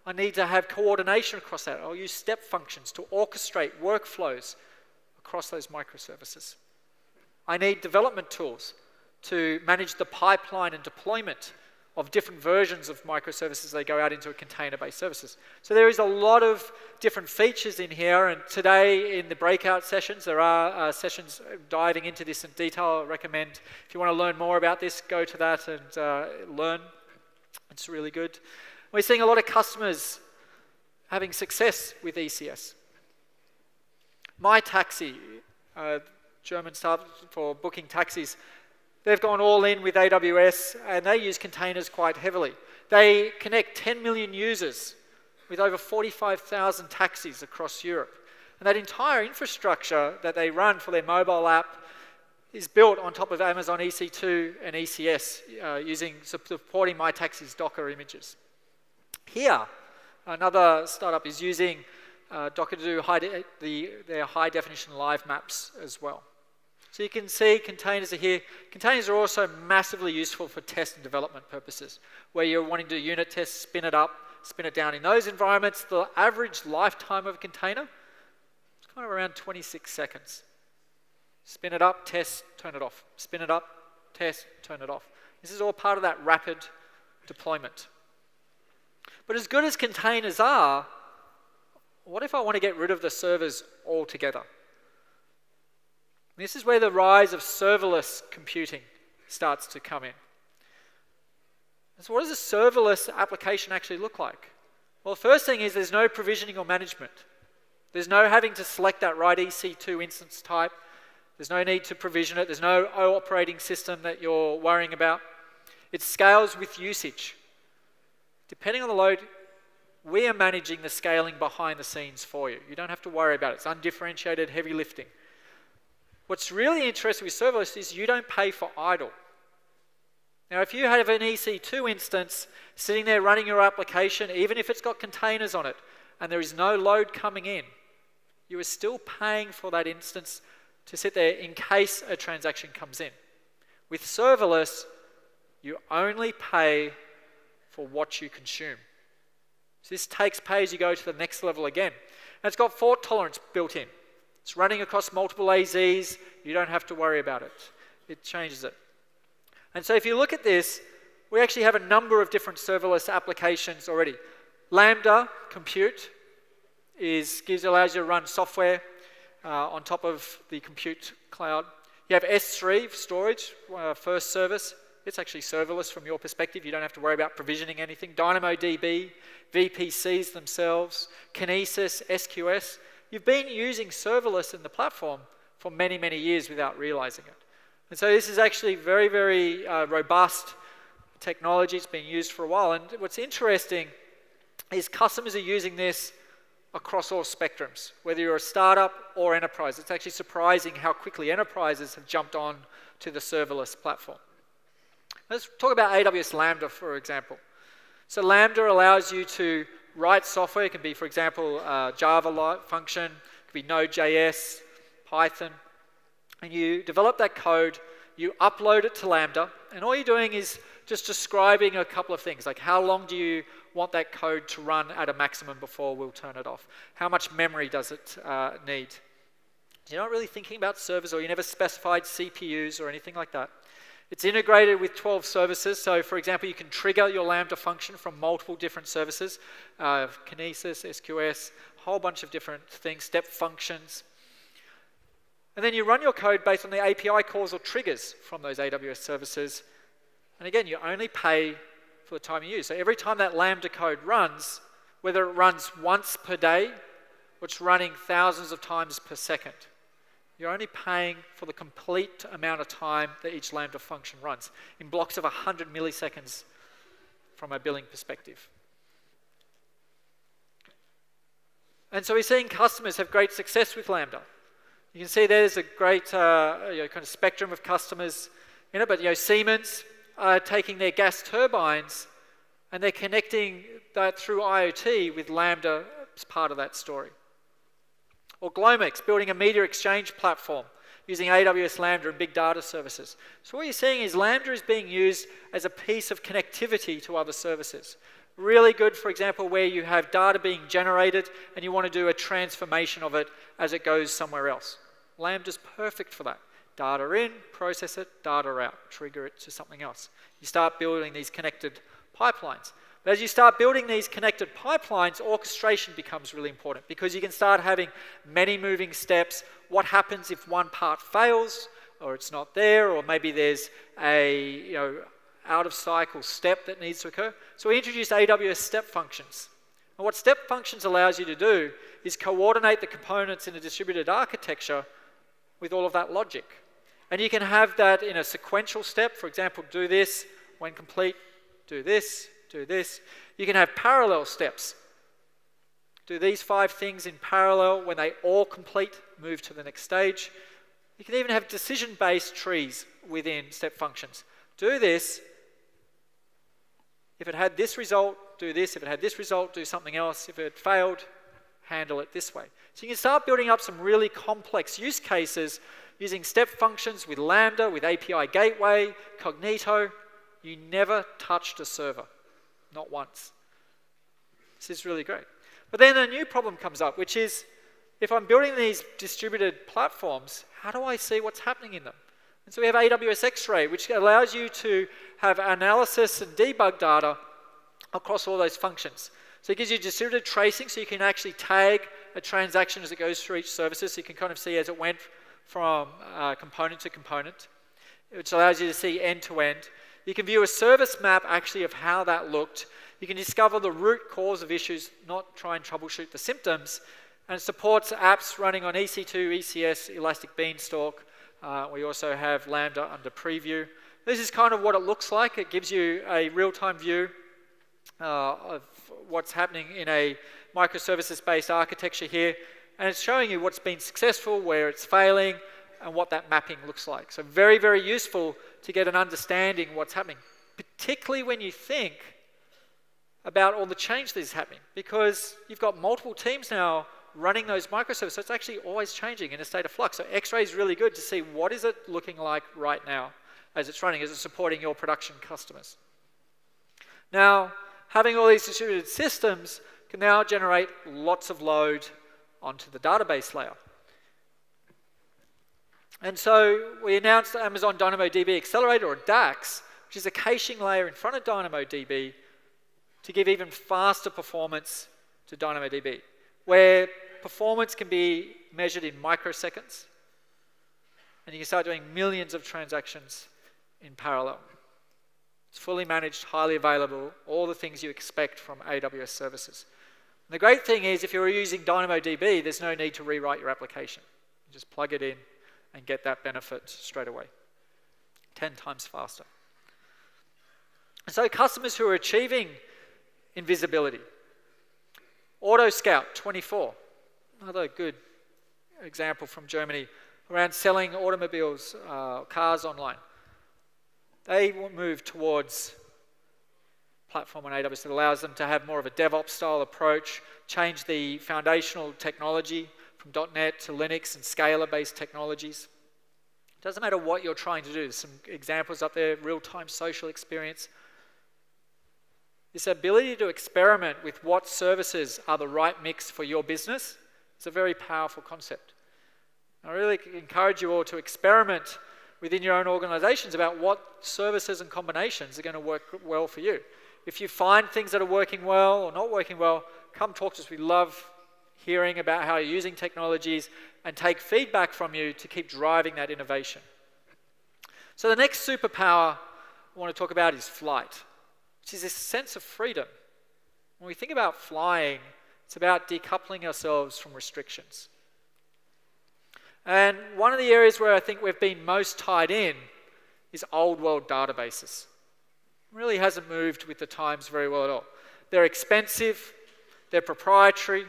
I need to have coordination across that. I'll use step functions to orchestrate workflows across those microservices. I need development tools to manage the pipeline and deployment of different versions of microservices as they go out into a container-based services. So there is a lot of different features in here, and today in the breakout sessions, there are sessions diving into this in detail. I recommend, if you want to learn more about this, go to that and learn. It's really good. We're seeing a lot of customers having success with ECS. MyTaxi, German startup for booking taxis, they've gone all in with AWS, and they use containers quite heavily. They connect 10 million users with over 45,000 taxis across Europe. And that entire infrastructure that they run for their mobile app is built on top of Amazon EC2 and ECS, supporting MyTaxi's Docker images. Here, another startup is using Docker to do their high-definition live maps as well. So you can see containers are here. Containers are also massively useful for test and development purposes, where you're wanting to do unit tests, spin it up, spin it down. In those environments, the average lifetime of a container is kind of around 26 seconds. Spin it up, test, turn it off. Spin it up, test, turn it off. This is all part of that rapid deployment. But as good as containers are, what if I want to get rid of the servers altogether? This is where the rise of serverless computing starts to come in. So what does a serverless application actually look like? Well, the first thing is there's no provisioning or management. There's no having to select that right EC2 instance type. There's no need to provision it. There's no operating system that you're worrying about. It scales with usage. Depending on the load, we are managing the scaling behind the scenes for you. You don't have to worry about it. It's undifferentiated heavy lifting. What's really interesting with serverless is you don't pay for idle. Now, if you have an EC2 instance sitting there running your application, even if it's got containers on it, and there is no load coming in, you are still paying for that instance to sit there in case a transaction comes in. With serverless, you only pay for what you consume. So this takes pay as you go to the next level again. And it's got fault tolerance built in. It's running across multiple AZs. You don't have to worry about it. It changes it. And so if you look at this, we actually have a number of different serverless applications already. Lambda compute allows you to run software on top of the compute cloud. You have S3 storage, first service. It's actually serverless from your perspective. You don't have to worry about provisioning anything. DynamoDB, VPCs themselves, Kinesis, SQS. You've been using serverless in the platform for many, many years without realizing it. And so this is actually very, very robust technology. It's been used for a while. And what's interesting is customers are using this across all spectrums, whether you're a startup or enterprise. It's actually surprising how quickly enterprises have jumped on to the serverless platform. Let's talk about AWS Lambda, for example. So Lambda allows you to write software. It can be, for example, a Java function. It could be Node.js, Python. And you develop that code. You upload it to Lambda. And all you're doing is just describing a couple of things, like how long do you want that code to run at a maximum before we'll turn it off? How much memory does it need? You're not really thinking about servers, or you never specified CPUs or anything like that. It's integrated with 12 services. So, for example, you can trigger your Lambda function from multiple different services. Kinesis, SQS, a whole bunch of different things, step functions. And then you run your code based on the API calls or triggers from those AWS services. And again, you only pay for the time you use. So every time that Lambda code runs, whether it runs once per day or it's running thousands of times per second, you're only paying for the complete amount of time that each Lambda function runs in blocks of 100 milliseconds from a billing perspective. And so we're seeing customers have great success with Lambda. You can see there's a great kind of spectrum of customers in it, but Siemens are taking their gas turbines and they're connecting that through IoT with Lambda as part of that story. Or Glomex building a media exchange platform using AWS Lambda and big data services. So what you're seeing is Lambda is being used as a piece of connectivity to other services. Really good, for example, where you have data being generated and you want to do a transformation of it as it goes somewhere else. Lambda's perfect for that. Data in, process it, data out, trigger it to something else. You start building these connected pipelines. But as you start building these connected pipelines, orchestration becomes really important because you can start having many moving steps. What happens if one part fails or it's not there, or maybe there's a out-of-cycle step that needs to occur? So we introduced AWS step functions. And what step functions allows you to do is coordinate the components in a distributed architecture with all of that logic. And you can have that in a sequential step. For example, do this, when complete, do this, do this. You can have parallel steps. Do these 5 things in parallel. When they all complete, move to the next stage. You can even have decision-based trees within step functions. Do this. If it had this result, do this. If it had this result, do something else. If it failed, handle it this way. So you can start building up some really complex use cases using step functions with Lambda, with API Gateway, Cognito. You never touched a server, not once. This is really great. But then a new problem comes up, which is if I'm building these distributed platforms, how do I see what's happening in them? And so we have AWS X-Ray, which allows you to have analysis and debug data across all those functions. So it gives you distributed tracing, so you can actually tag a transaction as it goes through each services. So you can kind of see as it went from component to component, which allows you to see end to end. You can view a service map actually of how that looked. You can discover the root cause of issues, not try and troubleshoot the symptoms. And it supports apps running on EC2, ECS, Elastic Beanstalk. We also have Lambda under preview. This is kind of what it looks like. It gives you a real-time view of what's happening in a microservices-based architecture here. And it's showing you what's been successful, where it's failing, and what that mapping looks like. So very, very useful to get an understanding what's happening, particularly when you think about all the change that is happening, because you've got multiple teams now running those microservices, so it's actually always changing in a state of flux. So X-Ray is really good to see what is it looking like right now as it's running, as it's supporting your production customers. Now, having all these distributed systems can now generate lots of load onto the database layer. And so we announced the Amazon DynamoDB Accelerator, or DAX, which is a caching layer in front of DynamoDB to give even faster performance to DynamoDB, where performance can be measured in microseconds, and you can start doing millions of transactions in parallel. It's fully managed, highly available, all the things you expect from AWS services. And the great thing is, if you're using DynamoDB, there's no need to rewrite your application. You just plug it in and get that benefit straight away. 10 times faster. So customers who are achieving invisibility. Auto Scout 24, another good example from Germany around selling automobiles, cars online. They will move towards platform on AWS that allows them to have more of a DevOps style approach, change the foundational technology from .NET to Linux and Scalable-based technologies. It doesn't matter what you're trying to do. There's some examples up there, real-time social experience. This ability to experiment with what services are the right mix for your business is a very powerful concept. I really encourage you all to experiment within your own organizations about what services and combinations are going to work well for you. If you find things that are working well or not working well, come talk to us. We love hearing about how you're using technologies, and take feedback from you to keep driving that innovation. So the next superpower I want to talk about is flight, which is this sense of freedom. When we think about flying, it's about decoupling ourselves from restrictions. And one of the areas where I think we've been most tied in is old world databases. It really hasn't moved with the times very well at all. They're expensive, they're proprietary,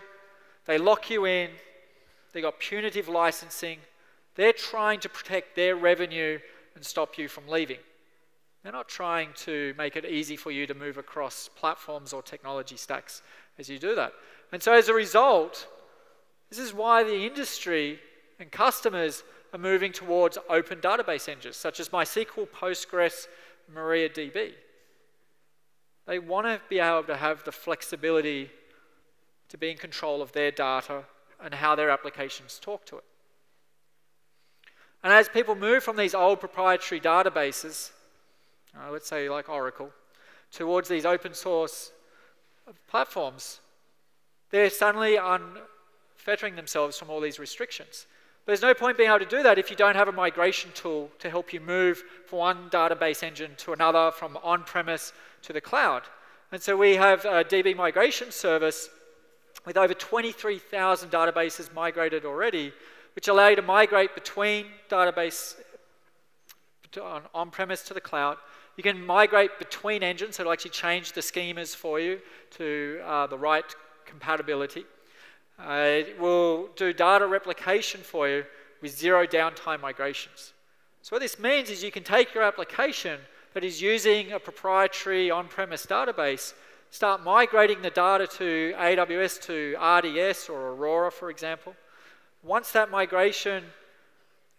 they lock you in, they've got punitive licensing, they're trying to protect their revenue and stop you from leaving. They're not trying to make it easy for you to move across platforms or technology stacks as you do that. And so as a result, this is why the industry and customers are moving towards open database engines, such as MySQL, Postgres, MariaDB. They want to be able to have the flexibility to be in control of their data and how their applications talk to it. And as people move from these old proprietary databases, let's say like Oracle, towards these open source platforms, they're suddenly unfettering themselves from all these restrictions. But there's no point being able to do that if you don't have a migration tool to help you move from one database engine to another, from on-premise to the cloud. And so we have a DB migration service with over 23,000 databases migrated already, which allow you to migrate between database on-premise to the cloud. You can migrate between engines, so it'll actually change the schemas for you to the right compatibility. It will do data replication for you with zero downtime migrations. So what this means is you can take your application that is using a proprietary on-premise database, start migrating the data to AWS, to RDS or Aurora, for example. Once that migration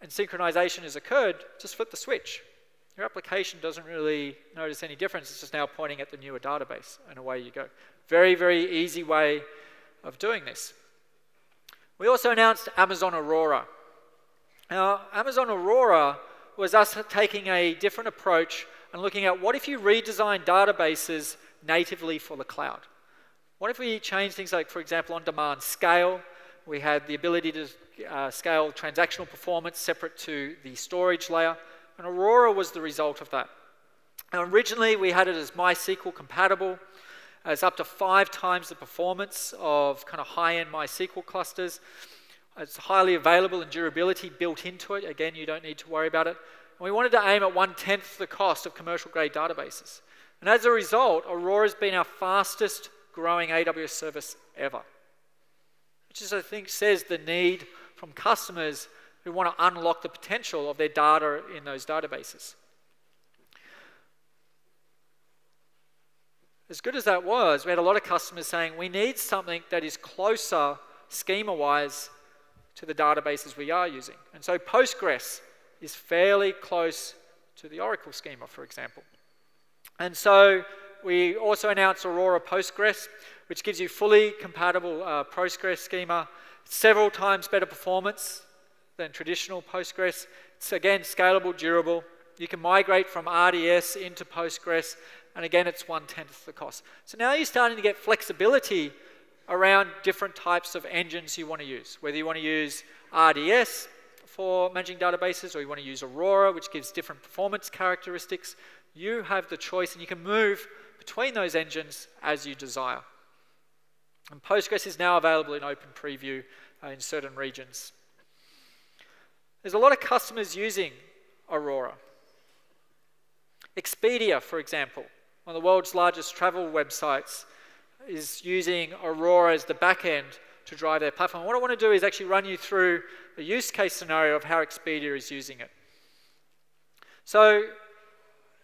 and synchronization has occurred, just flip the switch. Your application doesn't really notice any difference. It's just now pointing at the newer database, and away you go. Very, very easy way of doing this. We also announced Amazon Aurora. Now, Amazon Aurora was us taking a different approach and looking at what if you redesign databases natively for the cloud? What if we change things like, for example, on-demand scale? We had the ability to scale transactional performance separate to the storage layer, and Aurora was the result of that. Now, originally, we had it as MySQL compatible. It's up to 5 times the performance of kind of high-end MySQL clusters. It's highly available and durability built into it. Again, you don't need to worry about it. And we wanted to aim at 1/10 the cost of commercial-grade databases. And as a result, Aurora's been our fastest growing AWS service ever, which is, I think, says the need from customers who want to unlock the potential of their data in those databases. As good as that was, we had a lot of customers saying, we need something that is closer, schema-wise, to the databases we are using. And so Postgres is fairly close to the Oracle schema, for example. And so we also announced Aurora Postgres, which gives you fully compatible Postgres schema, several times better performance than traditional Postgres. It's, again, scalable, durable. You can migrate from RDS into Postgres, and again, it's 1/10 the cost. So now you're starting to get flexibility around different types of engines you want to use, whether you want to use RDS for managing databases, or you want to use Aurora, which gives different performance characteristics. You have the choice, and you can move between those engines as you desire. And Postgres is now available in open preview in certain regions. There's a lot of customers using Aurora. Expedia, for example, one of the world's largest travel websites, is using Aurora as the back end to drive their platform. What I want to do is actually run you through a use case scenario of how Expedia is using it. So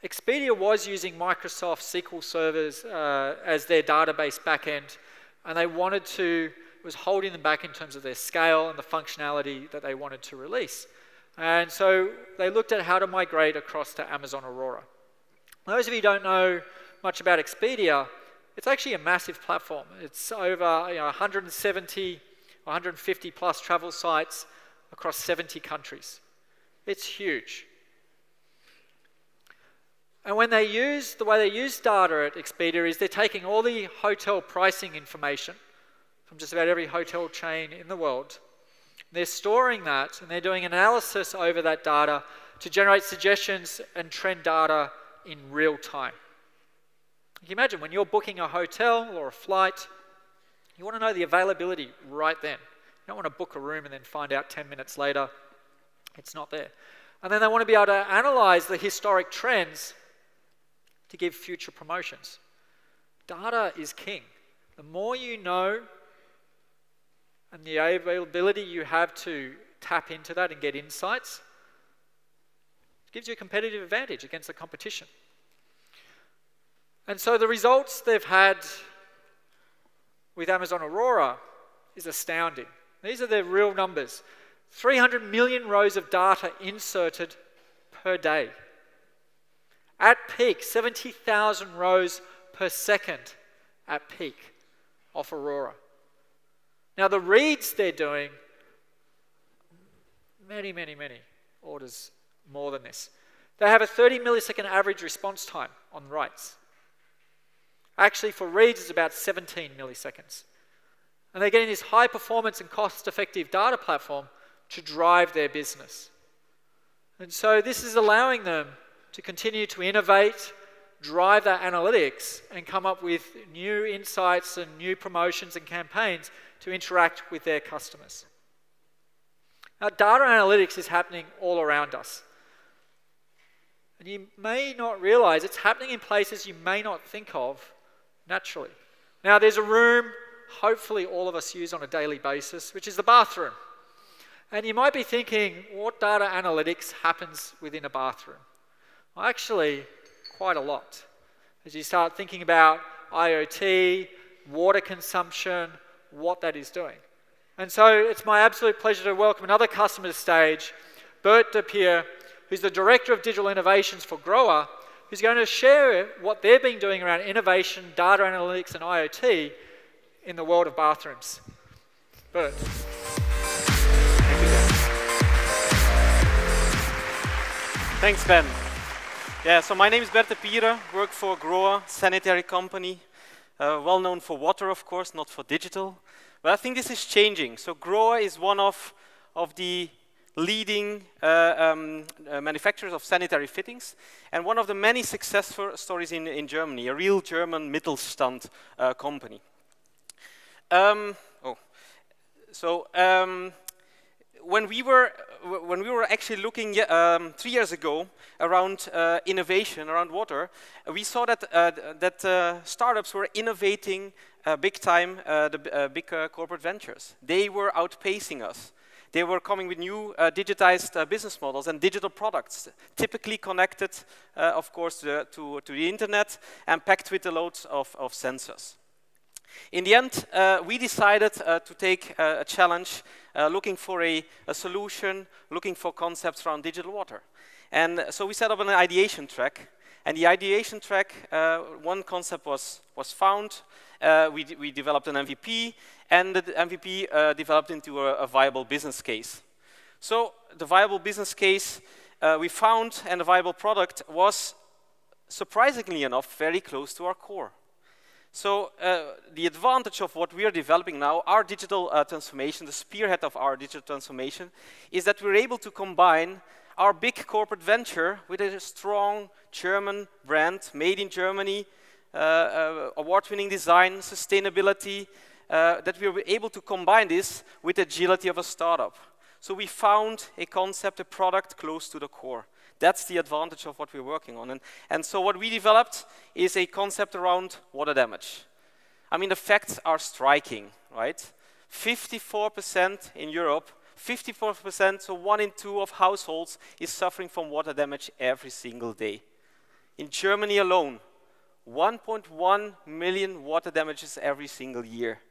Expedia was using Microsoft SQL servers as their database backend, and they wanted to, it was holding them back in terms of their scale and the functionality that they wanted to release. And so they looked at how to migrate across to Amazon Aurora. Those of you who don't know much about Expedia, it's actually a massive platform. It's over 170, 150 plus travel sites across 70 countries. It's huge. And when they use, the way they use data at Expedia is they're taking all the hotel pricing information from just about every hotel chain in the world. They're storing that and they're doing analysis over that data to generate suggestions and trend data in real time. You can imagine when you're booking a hotel or a flight, you want to know the availability right then. You don't want to book a room and then find out 10 minutes later it's not there. And then they want to be able to analyze the historic trends to give future promotions. Data is king. The more you know and the availability you have to tap into that and get insights, it gives you a competitive advantage against the competition. And so the results they've had with Amazon Aurora is astounding. These are their real numbers. 300 million rows of data inserted per day. At peak, 70,000 rows per second at peak off Aurora. Now the reads they're doing, many orders more than this. They have a 30 millisecond average response time on writes. Actually, for reads, it's about 17 milliseconds. And they're getting this high performance and cost-effective data platform to drive their business. And so this is allowing them to continue to innovate, drive that analytics, and come up with new insights and new promotions and campaigns to interact with their customers. Now, data analytics is happening all around us. And you may not realize it's happening in places you may not think of naturally. Now, there's a room hopefully all of us use on a daily basis, which is the bathroom. And you might be thinking, what data analytics happens within a bathroom? Well, actually, quite a lot. As you start thinking about IoT, water consumption, what that is doing. And so it's my absolute pleasure to welcome another customer to the stage, Bert Depier, who's the Director of Digital Innovations for Grohe, who's going to share what they've been doing around innovation, data analytics, and IoT in the world of bathrooms. Bert. Thanks, Ben. Yeah, so my name is Bert Depier, work for Grohe, sanitary company, well known for water, of course, not for digital. But I think this is changing. So Grohe is one of the leading manufacturers of sanitary fittings, and one of the many success stories in Germany, a real German Mittelstand company. When we were actually looking 3 years ago around innovation around water, we saw that startups were innovating big time the big corporate ventures. They were outpacing us. They were coming with new digitized business models and digital products, typically connected, of course, to the internet and packed with a load of sensors. In the end, we decided to take a challenge, looking for a solution, looking for concepts around digital water. And so we set up an ideation track. And the ideation track, one concept was found. We developed an MVP, and the MVP developed into a viable business case. So the viable business case we found, and the viable product was, surprisingly enough, very close to our core. So the advantage of what we are developing now, our digital transformation, the spearhead of our digital transformation, is that we're able to combine our big corporate venture with a strong German brand, made in Germany, award-winning design, sustainability, that we were able to combine this with the agility of a startup. So we found a concept, a product close to the core. That's the advantage of what we're working on. And so what we developed is a concept around water damage. I mean, the facts are striking, right? 54% in Europe, 54%, so 1 in 2 of households is suffering from water damage every single day. In Germany alone, 1.1 million water damages every single year.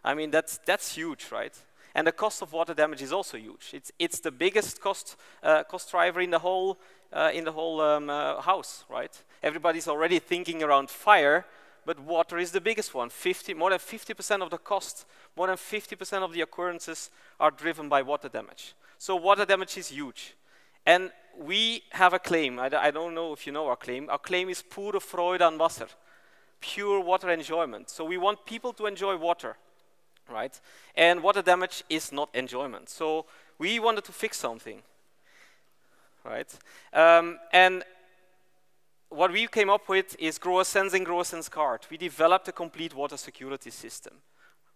I mean, that's huge, right? And the cost of water damage is also huge. It's the biggest cost driver in the whole house, right? Everybody's already thinking around fire, but water is the biggest one. More than 50% of the cost, more than 50% of the occurrences are driven by water damage. So water damage is huge. And we have a claim. I don't know if you know our claim. Our claim is pure Freude an Wasser, pure water enjoyment. So we want people to enjoy water. right? And water damage is not enjoyment. So we wanted to fix something, right? And what we came up with is Grohe Sense and Grohe Sense Card. We developed a complete water security system,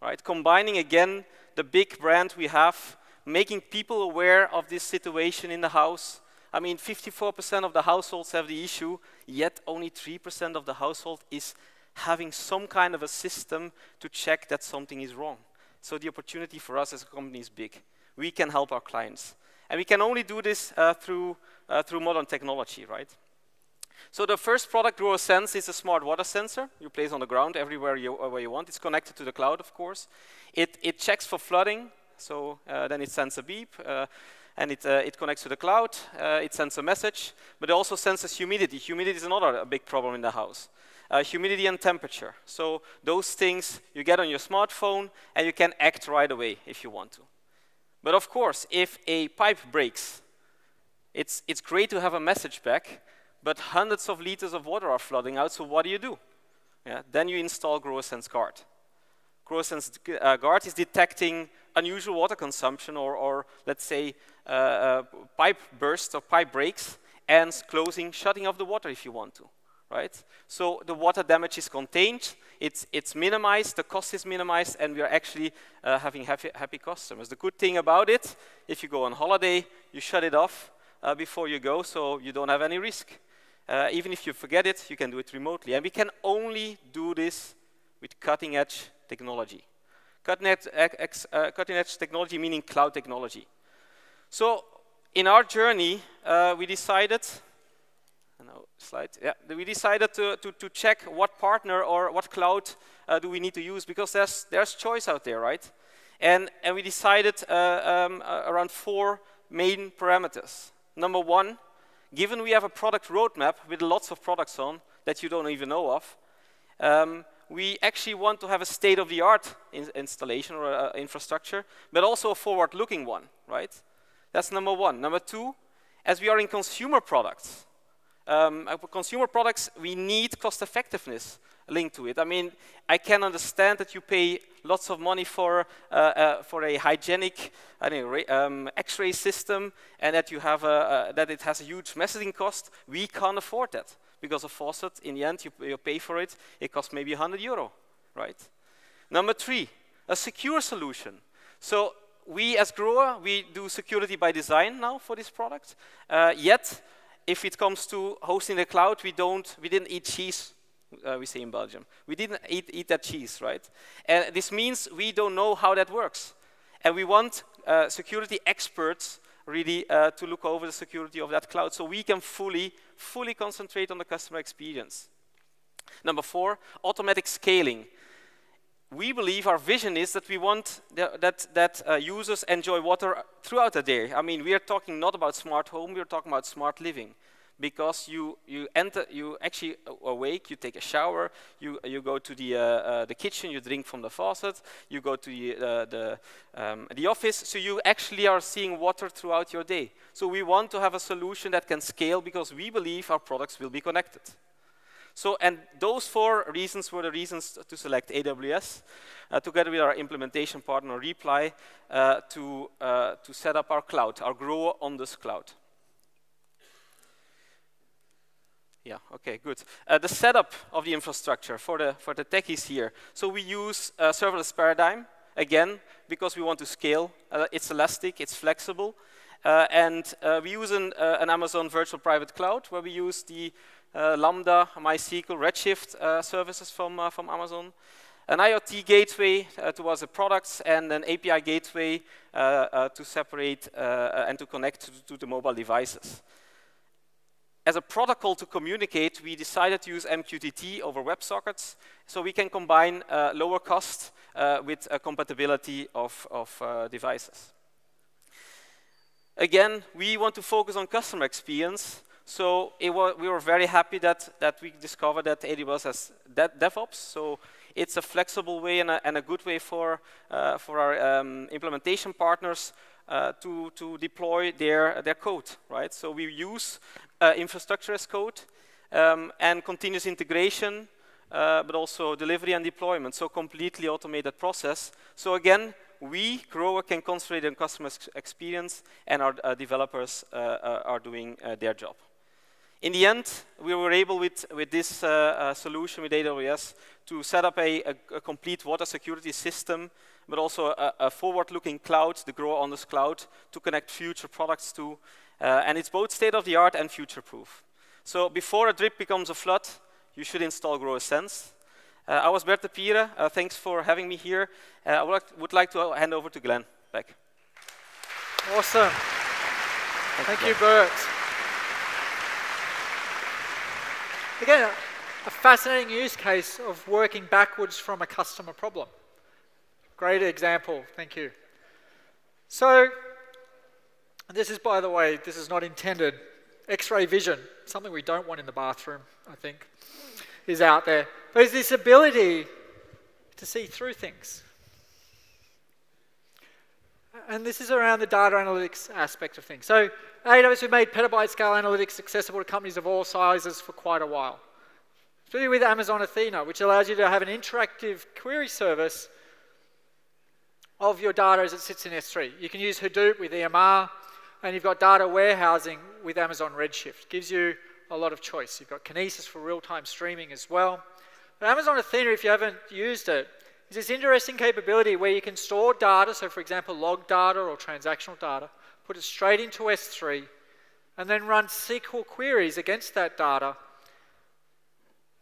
right? Combining again the big brand we have, making people aware of this situation in the house. I mean, 54% of the households have the issue, yet only 3% of the household is having some kind of a system to check that something is wrong. So the opportunity for us as a company is big. We can help our clients. And we can only do this through modern technology, right? So the first product, Grohe Sense, is a smart water sensor you place on the ground everywhere where you want. It's connected to the cloud, of course. It checks for flooding, so then it sends a beep, and it connects to the cloud. It sends a message, but it also senses humidity. Humidity is another big problem in the house. Humidity and temperature. So those things you get on your smartphone, and you can act right away if you want to. But of course, if a pipe breaks, it's great to have a message back, but hundreds of liters of water are flooding out, so what do? Yeah, then you install Grohe Sense Guard. Grohe Sense Guard is detecting unusual water consumption or let's say, pipe bursts or pipe breaks, and shutting off the water if you want to, right? So the water damage is contained, it's minimized, the cost is minimized, and we are actually having happy customers. The good thing about it, if you go on holiday, you shut it off before you go, so you don't have any risk. Even if you forget it, you can do it remotely. And we can only do this with cutting-edge technology. Cutting-edge technology meaning cloud technology. So in our journey, we decided, we decided to check what partner or what cloud do we need to use, because there's choice out there, right? And we decided around 4 main parameters. Number 1, given we have a product roadmap with lots of products on that you don't even know of, we actually want to have a state-of-the-art installation or infrastructure, but also a forward-looking one, right? That's number 1. Number 2, as we are in consumer products, we need cost-effectiveness linked to it. I mean, I can understand that you pay lots of money for a hygienic X-ray system, and that you have that it has a huge messaging cost. We can't afford that because a faucet, in the end, you pay for it. It costs maybe €100, right? Number 3, a secure solution. So we, as Grohe, we do security by design now for this product. Yet, if it comes to hosting the cloud, we didn't eat cheese. We say in Belgium. We didn't eat that cheese, right? And this means we don't know how that works. And we want security experts really to look over the security of that cloud so we can fully concentrate on the customer experience. Number 4, automatic scaling. We believe our vision is that we want that users enjoy water throughout the day. I mean, we are talking not about smart home, we are talking about smart living. Because you actually awake, you take a shower, you go to the kitchen, you drink from the faucet, you go to the office, so you actually are seeing water throughout your day. So we want to have a solution that can scale because we believe our products will be connected. So, and those 4 reasons were the reasons to select AWS, together with our implementation partner Reply, to set up our cloud, our Grohe on this cloud. Yeah, okay, good. The setup of the infrastructure for the techies here. So we use a serverless paradigm, again, because we want to scale. It's elastic, it's flexible. And we use an Amazon virtual private cloud, where we use the Lambda, MySQL, Redshift services from Amazon. An IoT gateway towards the products, and an API gateway to separate and to connect to the mobile devices. As a protocol to communicate, we decided to use MQTT over WebSockets, so we can combine lower cost with compatibility of devices. Again, we want to focus on customer experience, so we were very happy that we discovered that AWS has DevOps, so it's a flexible way and a good way for our implementation partners to deploy their code, right? So we use infrastructure as code and continuous integration but also delivery and deployment, so completely automated process. So again, we, Grohe, can concentrate on customer experience, and our developers are doing their job. In the end, we were able, with this solution with AWS, to set up a complete water security system, but also a forward-looking cloud, the Grohe on this cloud, to connect future products to. And it's both state-of-the-art and future-proof. So before a drip becomes a flood, you should install Grohe Sense. I was Bert de Piere. Thanks for having me here. I would like to hand over to Glenn back. Awesome. Thank you, Bert. Again, a fascinating use case of working backwards from a customer problem. Great example, thank you. So, this is, by the way, this is not intended. X-ray vision, something we don't want in the bathroom, I think, is out there. But it's this ability to see through things. And this is around the data analytics aspect of things. So at AWS, we've made petabyte scale analytics accessible to companies of all sizes for quite a while. Especially with Amazon Athena, which allows you to have an interactive query service of your data as it sits in S3. You can use Hadoop with EMR, and you've got data warehousing with Amazon Redshift. Gives you a lot of choice. You've got Kinesis for real-time streaming as well. But Amazon Athena, if you haven't used it, is this interesting capability where you can store data, so for example, log data or transactional data, put it straight into S3, and then run SQL queries against that data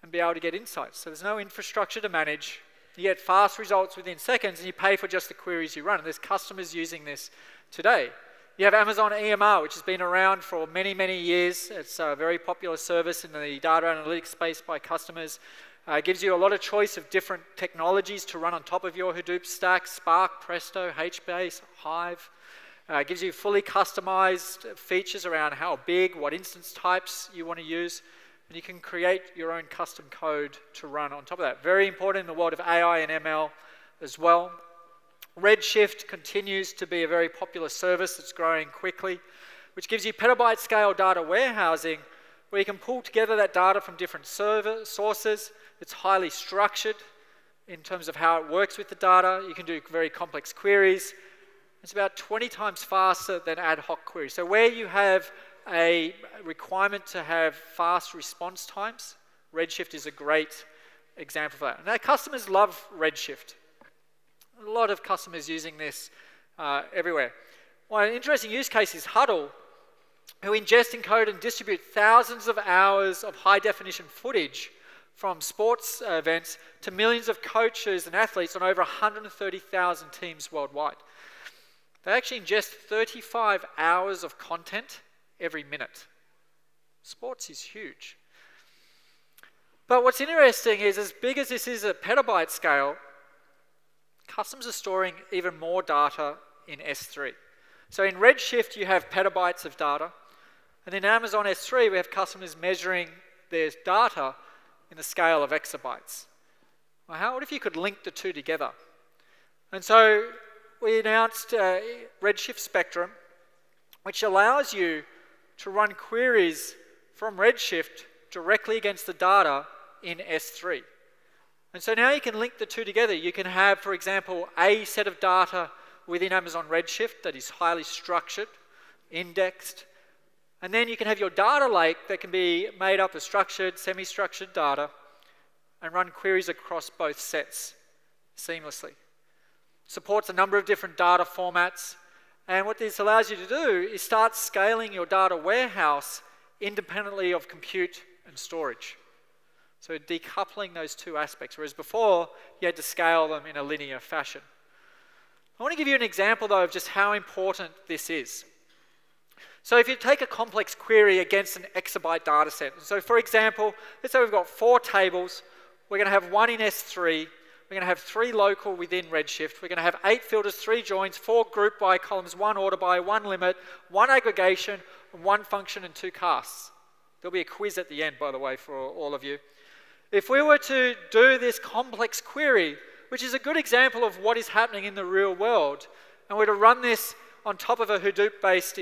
and be able to get insights. So there's no infrastructure to manage. You get fast results within seconds, and you pay for just the queries you run. And there's customers using this today. You have Amazon EMR, which has been around for many, many years. It's a very popular service in the data analytics space by customers. It gives you a lot of choice of different technologies to run on top of your Hadoop stack: Spark, Presto, HBase, Hive. It gives you fully customized features around how big, what instance types you want to use, and you can create your own custom code to run on top of that. Very important in the world of AI and ML as well. Redshift continues to be a very popular service that's growing quickly, which gives you petabyte scale data warehousing where you can pull together that data from different sources. It's highly structured in terms of how it works with the data. You can do very complex queries. It's about 20 times faster than ad hoc queries. So where you have a requirement to have fast response times, Redshift is a great example of that. And our customers love Redshift. A lot of customers using this everywhere. One interesting use case is Huddle, who ingest, encode, and distribute thousands of hours of high-definition footage from sports events to millions of coaches and athletes on over 130,000 teams worldwide. They actually ingest 35 hours of content every minute. Sports is huge. But what's interesting is, as big as this is at petabyte scale, customers are storing even more data in S3. So in Redshift, you have petabytes of data. And in Amazon S3, we have customers measuring their data in the scale of exabytes. Well, what if you could link the two together? And so we announced Redshift Spectrum, which allows you to run queries from Redshift directly against the data in S3. And so now you can link the two together. You can have, for example, a set of data within Amazon Redshift that is highly structured, indexed, and then you can have your data lake that can be made up of structured, semi-structured data and run queries across both sets seamlessly. Supports a number of different data formats, and what this allows you to do is start scaling your data warehouse independently of compute and storage. So decoupling those two aspects, whereas before you had to scale them in a linear fashion. I want to give you an example though of just how important this is. So if you take a complex query against an exabyte data set, so for example, let's say we've got 4 tables, we're going to have 1 in S3, we're going to have 3 local within Redshift, we're going to have 8 filters, 3 joins, 4 group by columns, 1 order by, 1 limit, 1 aggregation, 1 function, and 2 casts. There'll be a quiz at the end, by the way, for all of you. If we were to do this complex query, which is a good example of what is happening in the real world, and we're to run this on top of a Hadoop-based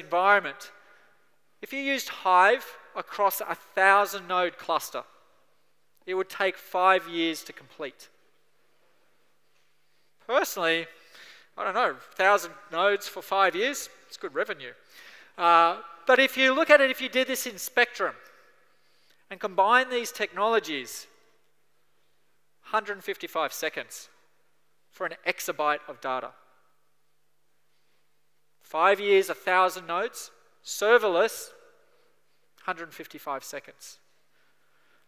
it would take 5 years to complete. Personally, I don't know, 1,000 nodes for 5 years, it's good revenue. But if you look at it, if you did this in Spectrum and combine these technologies, 155 seconds for an exabyte of data. 5 years, 1,000 nodes, serverless, 155 seconds.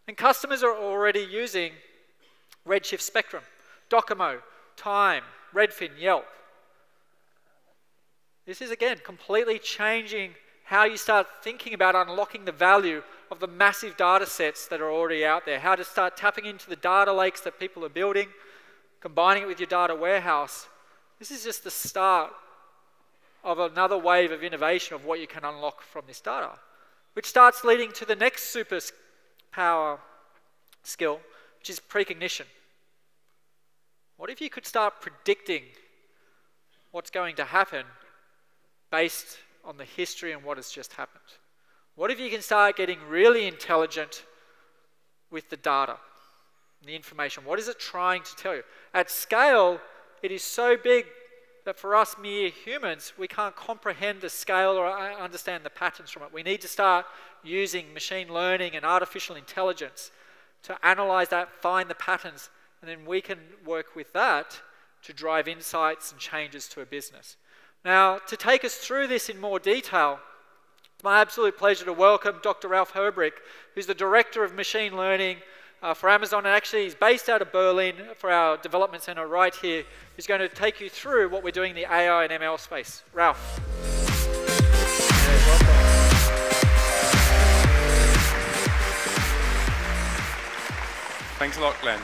And customers are already using Redshift Spectrum, Docomo, Time, Redfin, Yelp. This is, again, completely changing how you start thinking about unlocking the value of the massive data sets that are already out there, how to start tapping into the data lakes that people are building, combining it with your data warehouse. This is just the start of another wave of innovation of what you can unlock from this data, which starts leading to the next superpower skill, which is precognition. What if you could start predicting what's going to happen based on the history and what has just happened? What if you can start getting really intelligent with the data, the information? What is it trying to tell you? At scale, it is so big that for us mere humans, we can't comprehend the scale or understand the patterns from it. We need to start using machine learning and artificial intelligence to analyze that, find the patterns, and then we can work with that to drive insights and changes to a business. Now, to take us through this in more detail, it's my absolute pleasure to welcome Dr. Ralph Herbrick, who's the Director of Machine Learning for Amazon, and actually he's based out of Berlin for our development center right here. He's going to take you through what we're doing in the AI and ML space. Ralph. Thanks a lot, Glenn.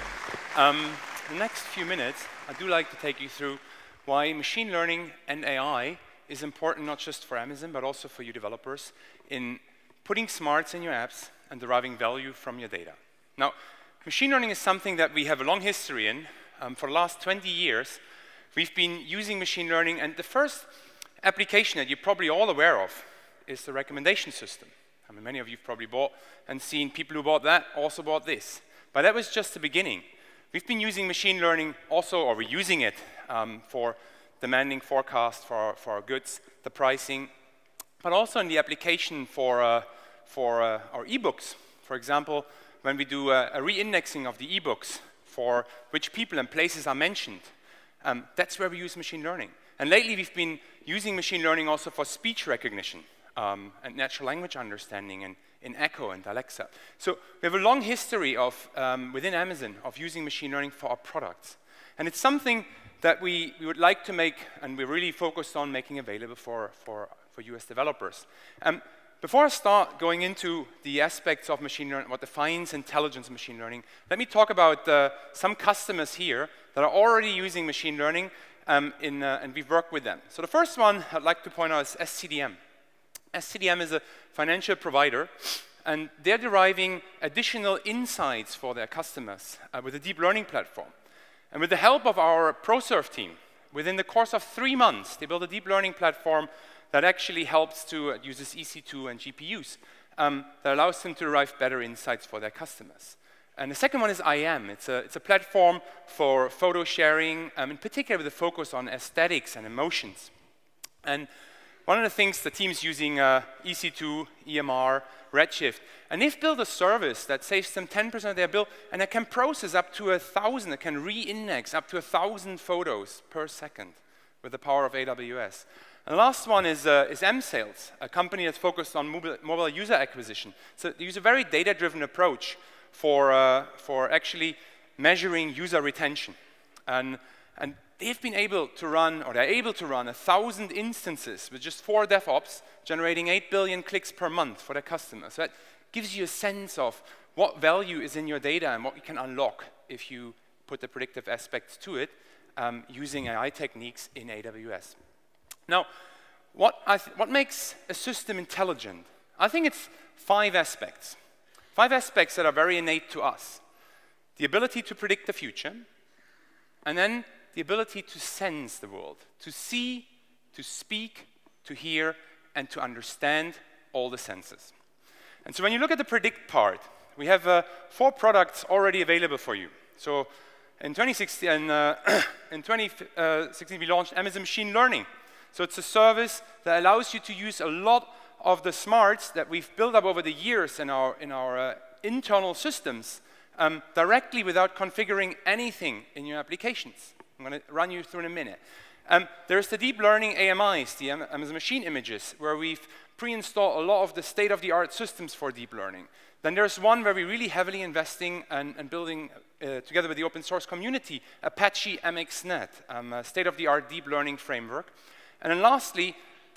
The next few minutes, I do like to take you through why machine learning and AI is important not just for Amazon, but also for you developers in putting smarts in your apps and deriving value from your data. Now, machine learning is something that we have a long history in. For the last 20 years, we've been using machine learning, and the first application that you're probably all aware of is the recommendation system. I mean, many of you have probably bought and seen people who bought that also bought this. But that was just the beginning. We've been using machine learning also, or we're using it for demanding forecast for our goods, the pricing, but also in the application for our ebooks. For example, when we do a re-indexing of the ebooks for which people and places are mentioned, that's where we use machine learning. And lately we've been using machine learning also for speech recognition and natural language understanding and in Echo and Alexa. So we have a long history of, within Amazon, of using machine learning for our products. And it's something that we would like to make, and we're really focused on making available for US developers. Before I start going into the aspects of machine learning, what defines intelligence machine learning, let me talk about some customers here that are already using machine learning, and we've worked with them. So the first one I'd like to point out is SCDM. SCDM is a financial provider, and they're deriving additional insights for their customers with a deep learning platform. And with the help of our ProServe team, within the course of 3 months, they built a deep learning platform that actually helps to uses EC2 and GPUs that allows them to derive better insights for their customers. And the second one is IM. It's a platform for photo sharing, in particular with a focus on aesthetics and emotions. And one of the things the team's using EC2, EMR, Redshift, and they've built a service that saves them 10% of their bill, and it can process up to 1,000, it can re-index up to 1,000 photos per second with the power of AWS. And the last one is M-Sales, a company that's focused on mobile user acquisition. So they use a very data-driven approach for actually measuring user retention. And they've been able to run, or they're able to run 1,000 instances with just 4 DevOps, generating 8 billion clicks per month for their customers. So that gives you a sense of what value is in your data and what you can unlock if you put the predictive aspects to it using AI techniques in AWS. Now, what makes a system intelligent? I think it's 5 aspects. 5 aspects that are very innate to us. The ability to predict the future, and then the ability to sense the world, to see, to speak, to hear, and to understand all the senses. And so when you look at the predict part, We have 4 products already available for you. So in 2016, we launched Amazon Machine Learning. So it's a service that allows you to use a lot of the smarts that we've built up over the years in our internal systems directly without configuring anything in your applications. I'm going to run you through in a minute. There's the deep learning AMIs, the Amazon Machine Images, where we've pre-installed a lot of the state-of-the-art systems for deep learning. Then there's one where we're really heavily investing and building, together with the open source community, Apache MXNet, a state-of-the-art deep learning framework. And then lastly,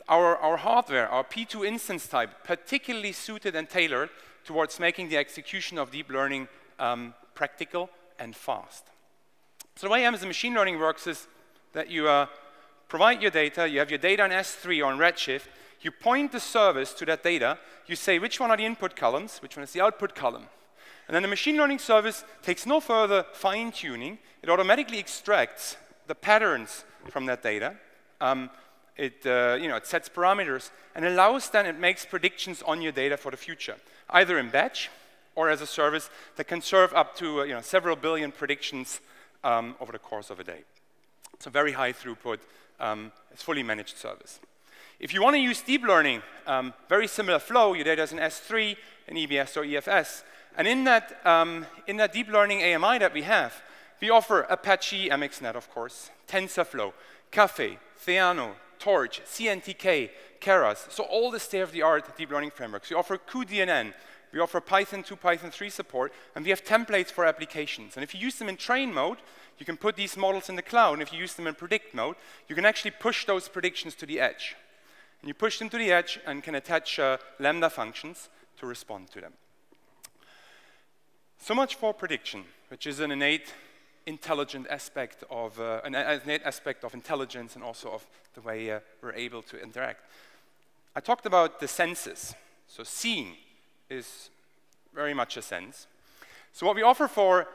our hardware, our P2 instance type, particularly suited and tailored towards making the execution of deep learning practical and fast. So the way Amazon Machine Learning works is that you provide your data, you have your data on S3 or on Redshift, you point the service to that data, you say which one are the input columns, which one is the output column. And then the machine learning service takes no further fine-tuning, it automatically extracts the patterns from that data, it sets parameters, and allows then, it makes predictions on your data for the future, either in batch or as a service that can serve up to several billion predictions over the course of a day. It's a very high throughput, it's fully managed service. If you want to use deep learning, very similar flow, your data is in S3, in EBS or EFS. And in that deep learning AMI that we have, we offer Apache MXNet, of course, TensorFlow, Caffe, Theano, Torch, CNTK, Keras, so all the state-of-the-art deep learning frameworks. We offer cuDNN, we offer Python 2, Python 3 support, and we have templates for applications. And if you use them in train mode, you can put these models in the cloud, and if you use them in predict mode, you can actually push those predictions to the edge. And you push them to the edge and can attach Lambda functions to respond to them. So much for prediction, which is an innate intelligent aspect of intelligence and also of the way we're able to interact. I talked about the senses. So seeing is very much a sense. So what we offer for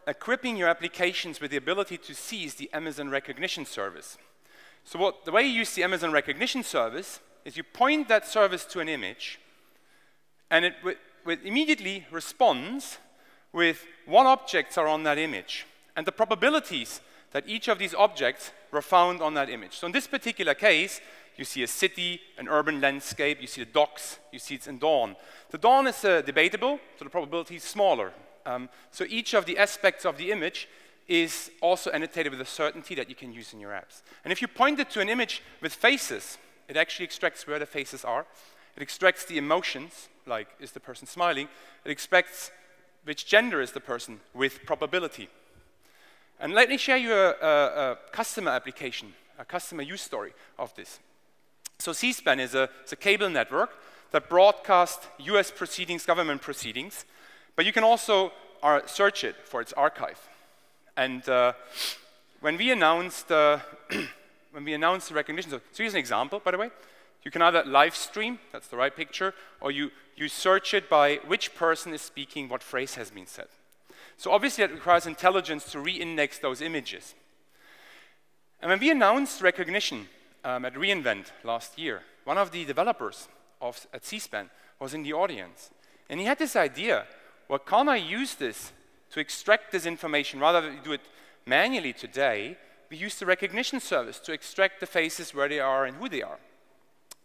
equipping your applications with the ability to see is the Amazon Recognition Service. So the way you use the Amazon Recognition Service is you point that service to an image, and it immediately responds with what objects are on that image, and the probabilities that each of these objects were found on that image. So in this particular case, you see a city, an urban landscape, you see the docks, you see it's in dawn. The dawn is debatable, so the probability is smaller. So each of the aspects of the image is also annotated with a certainty that you can use in your apps. And if you point it to an image with faces, it actually extracts where the faces are. It extracts the emotions, like is the person smiling. It extracts which gender is the person with probability. And let me share you a customer application, a customer use story of this. So C-SPAN is a cable network that broadcasts US proceedings, government proceedings, but you can also search it for its archive. And when we announced the recognition, so here's an example, by the way. You can either live stream, that's the right picture, or you search it by which person is speaking, what phrase has been said. So obviously it requires intelligence to re-index those images. And when we announced recognition at reInvent last year, one of the developers at C-SPAN was in the audience. And he had this idea, well, can't I use this to extract this information? Rather than do it manually today, we use the recognition service to extract the faces where they are and who they are,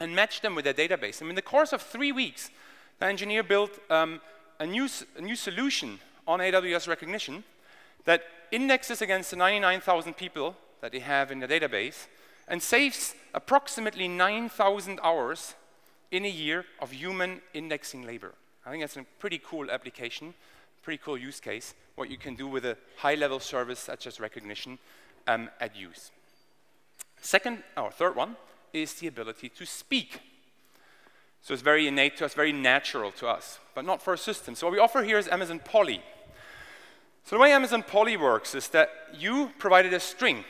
and match them with their database. And in the course of 3 weeks, the engineer built a new solution on AWS recognition that indexes against the 99,000 people that they have in the database and saves approximately 9,000 hours in a year of human indexing labor. I think that's a pretty cool application, pretty cool use case, what you can do with a high-level service such as recognition at use. Third one is the ability to speak. So it's very innate to us, very natural to us, but not for a system. So what we offer here is Amazon Poly. So the way Amazon Poly works is that you provided a string.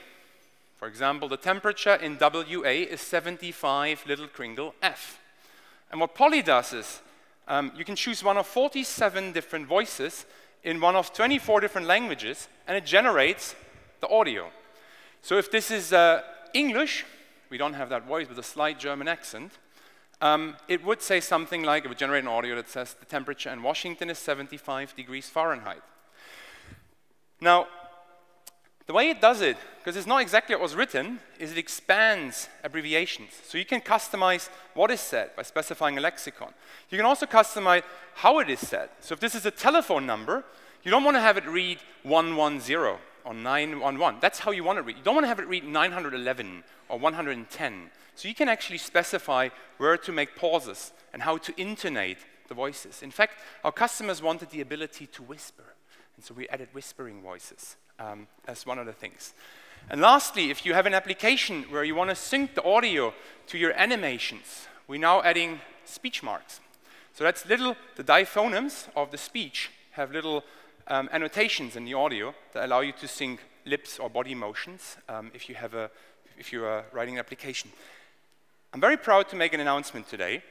For example, the temperature in WA is 75 little kringle F. And what Poly does is you can choose one of 47 different voices in one of 24 different languages, and it generates the audio. So if this is English, we don't have that voice with a slight German accent, it would say something like, it would generate an audio that says the temperature in Washington is 75 degrees Fahrenheit. Now, the way it does it, because it's not exactly what was written, is it expands abbreviations. So you can customize what is said by specifying a lexicon. You can also customize how it is said. So if this is a telephone number, you don't want to have it read 110 or 911. That's how you want it to read. You don't want to have it read 911 or 110. So you can actually specify where to make pauses and how to intonate the voices. In fact, our customers wanted the ability to whisper. And so we added whispering voices as one of the things. And lastly, if you have an application where you want to sync the audio to your animations, we're now adding speech marks. So that's the diphonemes of the speech have little annotations in the audio that allow you to sync lips or body motions if you are writing an application. I'm very proud to make an announcement today.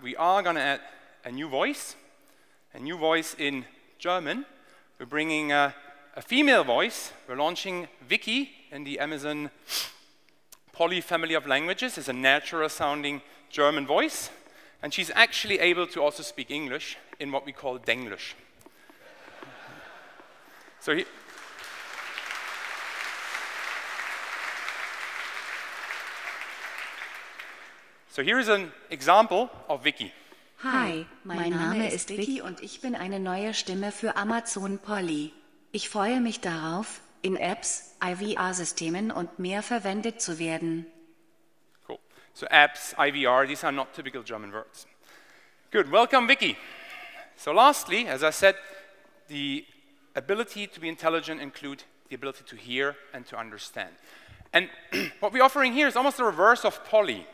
We are going to add a new voice in German. We're bringing a female voice. We're launching Vicky in the Amazon Polly family of languages. It's a natural-sounding German voice. And she's actually able to also speak English in what we call Denglish. So here is an example of Vicky. Hi, mein Name ist Vicky und ich bin eine neue Stimme für Amazon Polly. Ich freue mich darauf, in Apps, IVR-Systemen und mehr verwendet zu werden. Cool. So apps, IVR, these are not typical German words. Good, welcome Vicky. So lastly, as I said, the ability to be intelligent include the ability to hear and to understand. And what we're offering here is almost the reverse of Polly,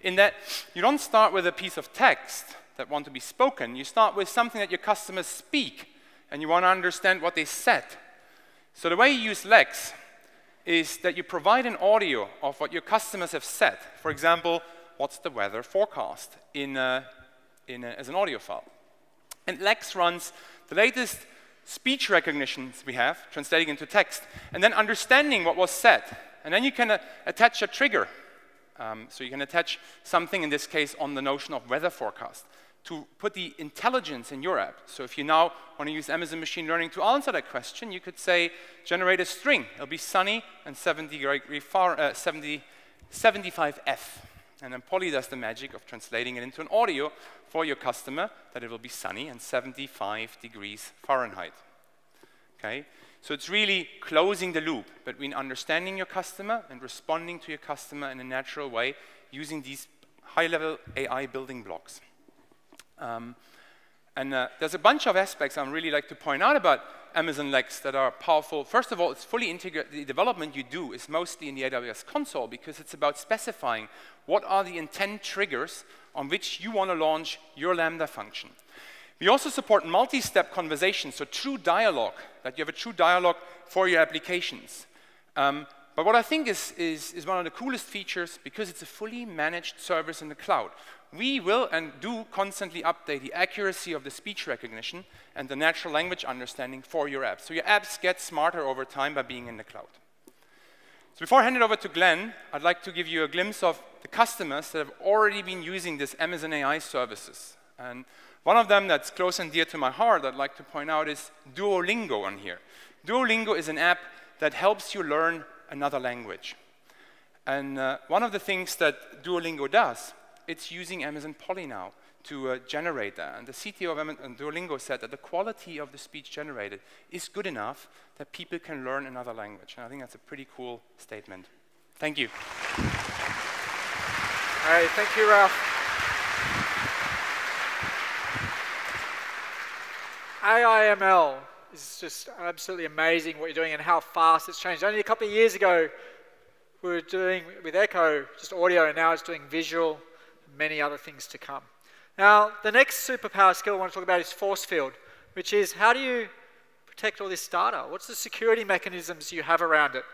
in that you don't start with a piece of text that want to be spoken. You start with something that your customers speak, and you want to understand what they said. So the way you use Lex is that you provide an audio of what your customers have said. For example, what's the weather forecast as an audio file. And Lex runs the latest speech recognitions we have, translating into text, and then understanding what was said. And then you can attach a trigger. So you can attach something, in this case, on the notion of weather forecast, to put the intelligence in your app. So if you now want to use Amazon machine learning to answer that question, you could say, generate a string. It'll be sunny and 75F. And then Polly does the magic of translating it into an audio for your customer that it will be sunny and 75 degrees Fahrenheit. Okay? So it's really closing the loop between understanding your customer and responding to your customer in a natural way using these high-level AI building blocks. There's a bunch of aspects I really like to point out about Amazon Lex that are powerful. First of all, it's fully integrated. The development you do is mostly in the AWS console because it's about specifying what are the intent triggers on which you want to launch your Lambda function. We also support multi-step conversations, so true dialogue, that you have a true dialogue for your applications. But what I think is one of the coolest features, because it's a fully managed service in the cloud, we will and do constantly update the accuracy of the speech recognition and the natural language understanding for your apps. So your apps get smarter over time by being in the cloud. So before I hand it over to Glenn, I'd like to give you a glimpse of the customers that have already been using this Amazon AI services. And one of them that's close and dear to my heart I'd like to point out is Duolingo on here. Duolingo is an app that helps you learn another language. And one of the things that Duolingo does, it's using Amazon Polly now to generate that. And the CTO of Amazon Duolingo said that the quality of the speech generated is good enough that people can learn another language. And I think that's a pretty cool statement. Thank you. All right, thank you, Ralph. AI/ML is just absolutely amazing what you're doing and how fast it's changed. Only a couple of years ago, we were doing with Echo just audio, and now it's doing visual, and many other things to come. Now, the next superpower skill I want to talk about is force field, which is how do you protect all this data? What's the security mechanisms you have around it?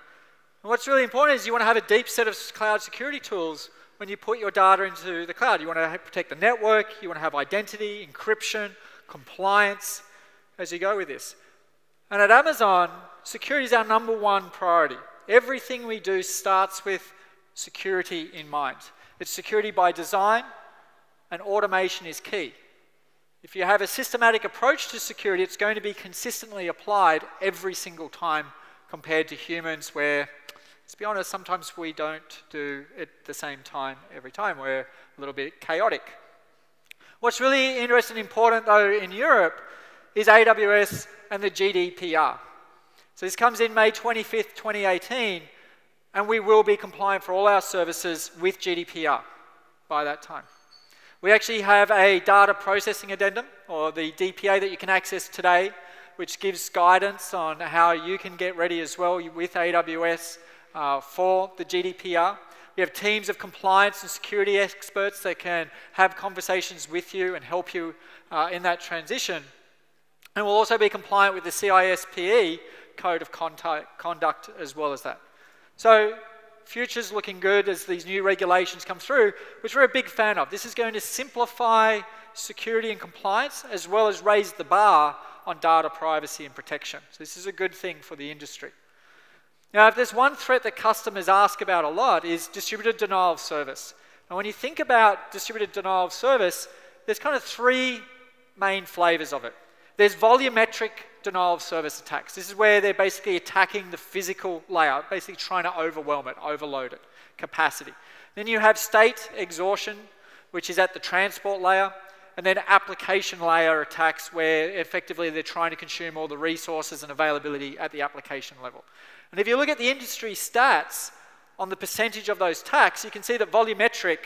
And what's really important is you want to have a deep set of cloud security tools when you put your data into the cloud. You want to protect the network, you want to have identity, encryption, compliance, as you go with this. And at Amazon, security is our #1 priority. Everything we do starts with security in mind. It's security by design, and automation is key. If you have a systematic approach to security, it's going to be consistently applied every single time compared to humans where, let's be honest, sometimes we don't do it the same time every time. We're a little bit chaotic. What's really interesting and important, though, in Europe is AWS and the GDPR. So this comes in May 25th, 2018, and we will be compliant for all our services with GDPR by that time. We actually have a data processing addendum, or the DPA, that you can access today, which gives guidance on how you can get ready as well with AWS for the GDPR. We have teams of compliance and security experts that can have conversations with you and help you in that transition. And we'll also be compliant with the CISPE Code of Conduct as well as that. So future's looking good as these new regulations come through, which we're a big fan of. This is going to simplify security and compliance as well as raise the bar on data privacy and protection. So this is a good thing for the industry. Now, if there's one threat that customers ask about a lot is distributed denial of service. Now, when you think about distributed denial of service, there's kind of three main flavors of it. There's volumetric denial of service attacks. This is where they're basically attacking the physical layer, basically trying to overwhelm it, overload it, capacity. Then you have state exhaustion, which is at the transport layer, and then application layer attacks where effectively they're trying to consume all the resources and availability at the application level. And if you look at the industry stats on the percentage of those attacks, you can see that volumetric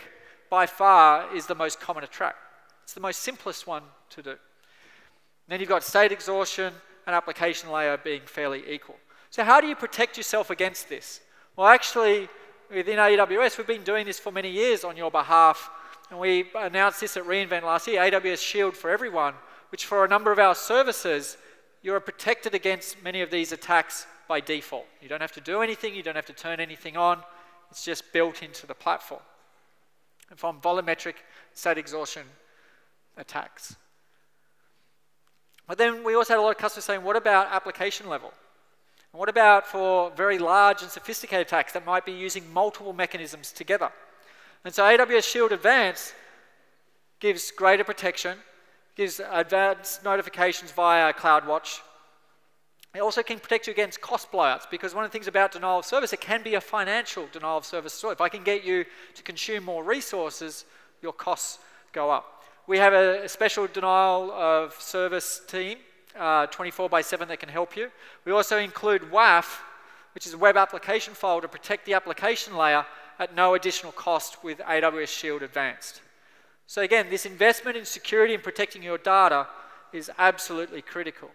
by far is the most common attack. It's the most simplest one to do. And then you've got state exhaustion and application layer being fairly equal. So how do you protect yourself against this? Well, actually, within AWS, we've been doing this for many years on your behalf, and we announced this at reInvent last year, AWS Shield for Everyone, which for a number of our services, you're protected against many of these attacks by default. You don't have to do anything, you don't have to turn anything on, it's just built into the platform. And from volumetric state exhaustion attacks. But then we also had a lot of customers saying, what about application level? And what about for very large and sophisticated attacks that might be using multiple mechanisms together? And so AWS Shield Advanced gives greater protection, gives advanced notifications via CloudWatch. It also can protect you against cost blowouts, because one of the things about denial of service, it can be a financial denial of service as well. If I can get you to consume more resources, your costs go up. We have a special denial of service team, 24/7, that can help you. We also include WAF, which is a web application file to protect the application layer at no additional cost with AWS Shield Advanced. So again, this investment in security and protecting your data is absolutely critical.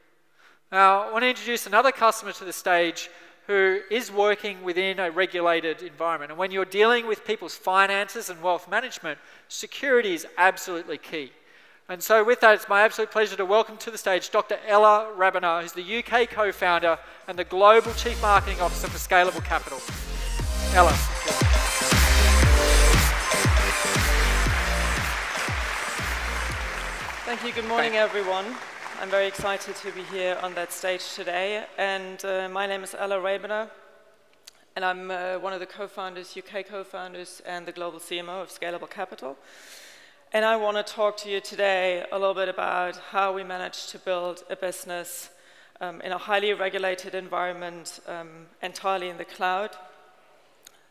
Now, I want to introduce another customer to the stage who is working within a regulated environment. And when you're dealing with people's finances and wealth management, security is absolutely key. And so with that, it's my absolute pleasure to welcome to the stage Dr. Ella Rabiner, who's the UK co-founder and the Global Chief Marketing Officer for Scalable Capital. Ella. Thank you. Good morning, everyone. I'm very excited to be here on that stage today. And my name is Ella Rabiner, and I'm one of the co-founders, UK co-founders, and the global CMO of Scalable Capital. And I want to talk to you today a little bit about how we managed to build a business in a highly regulated environment, entirely in the cloud.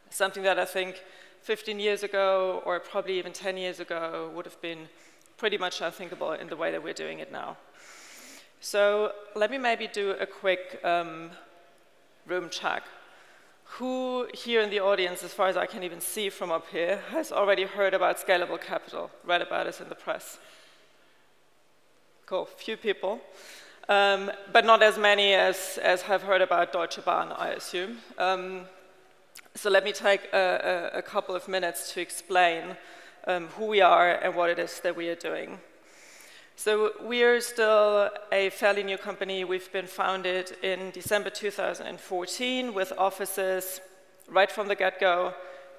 Something that I think 15 years ago, or probably even 10 years ago, would have been pretty much unthinkable in the way that we're doing it now. So let me maybe do a quick room check. Who here in the audience, as far as I can even see from up here, has already heard about Scalable Capital, read about us in the press? Cool, few people. But not as many as have heard about Deutsche Bahn, I assume. So let me take a couple of minutes to explain who we are and what it is that we are doing. So we are still a fairly new company. We've been founded in December 2014 with offices right from the get-go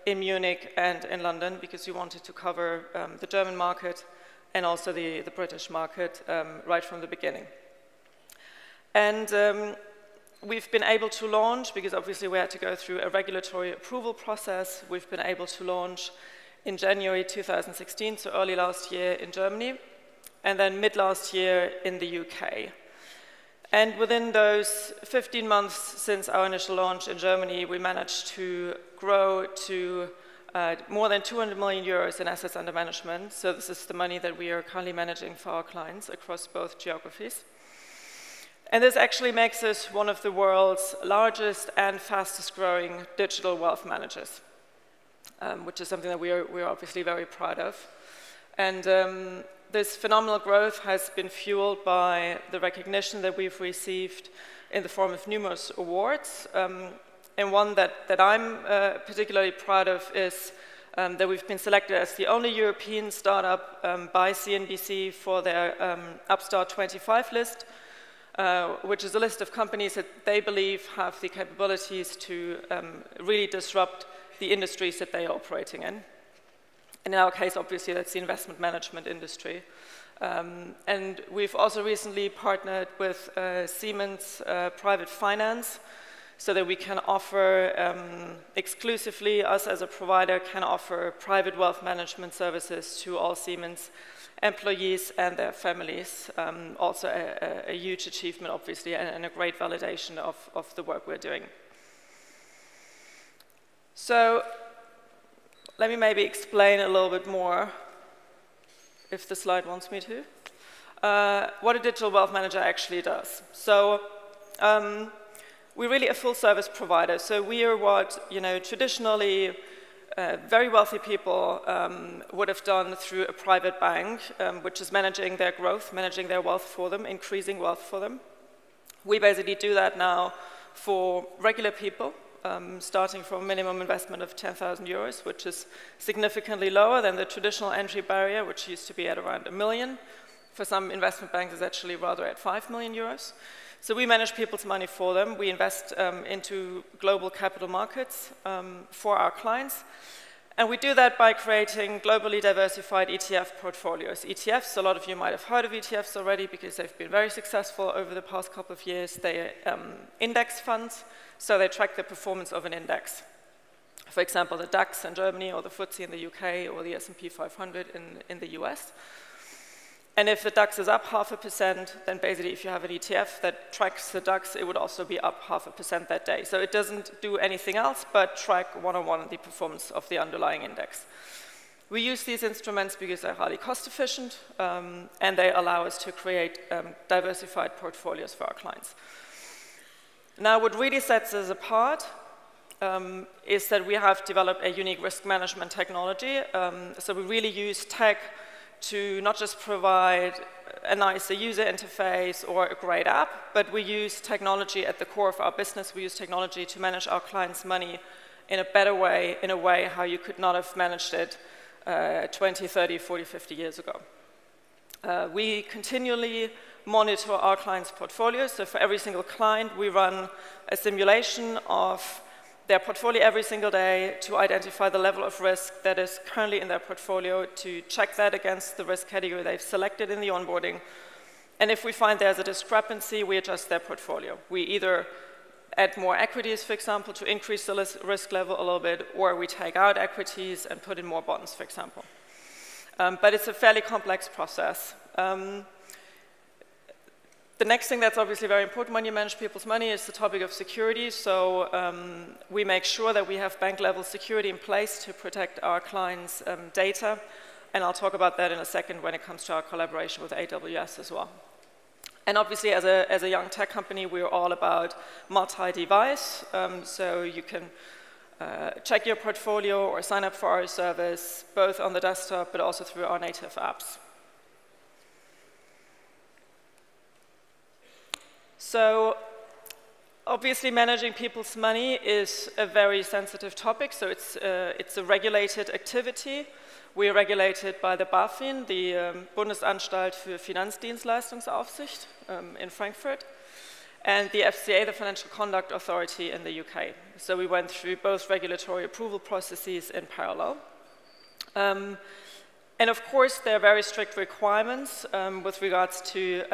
in Munich and in London, because we wanted to cover the German market and also the British market right from the beginning. And we've been able to launch, because obviously we had to go through a regulatory approval process, we've been able to launch in January 2016, so early last year in Germany, and then mid last year in the UK. And within those 15 months since our initial launch in Germany, we managed to grow to more than 200 million euros in assets under management. So this is the money that we are currently managing for our clients across both geographies. And this actually makes us one of the world's largest and fastest growing digital wealth managers, which is something that we're obviously very proud of. And this phenomenal growth has been fueled by the recognition that we've received in the form of numerous awards. And one that I'm particularly proud of is that we've been selected as the only European startup by CNBC for their Upstart 25 list, which is a list of companies that they believe have the capabilities to really disrupt the industries that they are operating in. And in our case, obviously, that's the investment management industry. And we've also recently partnered with Siemens Private Finance so that we can offer exclusively, us as a provider, can offer private wealth management services to all Siemens employees and their families. Also a huge achievement, obviously, and a great validation of the work we're doing. So let me maybe explain a little bit more, if the slide wants me to, what a digital wealth manager actually does. So we're really a full-service provider. So we are what traditionally very wealthy people would have done through a private bank, which is managing their growth, managing their wealth for them, increasing wealth for them. We basically do that now for regular people, starting from a minimum investment of 10,000 euros, which is significantly lower than the traditional entry barrier, which used to be at around 1 million. For some investment banks, it's actually rather at 5 million euros. So we manage people's money for them. We invest into global capital markets for our clients. And we do that by creating globally diversified ETF portfolios. ETFs, a lot of you might have heard of ETFs already because they've been very successful over the past couple of years. They index funds, so they track the performance of an index. For example, the DAX in Germany, or the FTSE in the UK, or the S&P 500 in the US. And if the DAX is up 0.5%, then basically if you have an ETF that tracks the DAX, it would also be up 0.5% that day. So it doesn't do anything else but track one-on-one the performance of the underlying index. We use these instruments because they're highly cost efficient and they allow us to create diversified portfolios for our clients. Now what really sets us apart is that we have developed a unique risk management technology. So we really use tech to not just provide a nicer user interface or a great app, but we use technology at the core of our business. We use technology to manage our clients' money in a better way, in a way how you could not have managed it 20, 30, 40, 50 years ago. We continually monitor our clients' portfolios. So for every single client, we run a simulation of their portfolio every single day to identify the level of risk that is currently in their portfolio, to check that against the risk category they've selected in the onboarding. And if we find there's a discrepancy, we adjust their portfolio. We either add more equities, for example, to increase the risk level a little bit, or we take out equities and put in more bonds, for example. But it's a fairly complex process. The next thing that's obviously very important when you manage people's money is the topic of security. So we make sure that we have bank-level security in place to protect our clients' data. And I'll talk about that in a second when it comes to our collaboration with AWS as well. And obviously, as a young tech company, we're all about multi-device. So you can check your portfolio or sign up for our service, both on the desktop, but also through our native apps. So obviously, managing people's money is a very sensitive topic. So it's a regulated activity. We are regulated by the BaFin, the Bundesanstalt für Finanzdienstleistungsaufsicht in Frankfurt, and the FCA, the Financial Conduct Authority in the UK. So we went through both regulatory approval processes in parallel. And of course, there are very strict requirements with regards to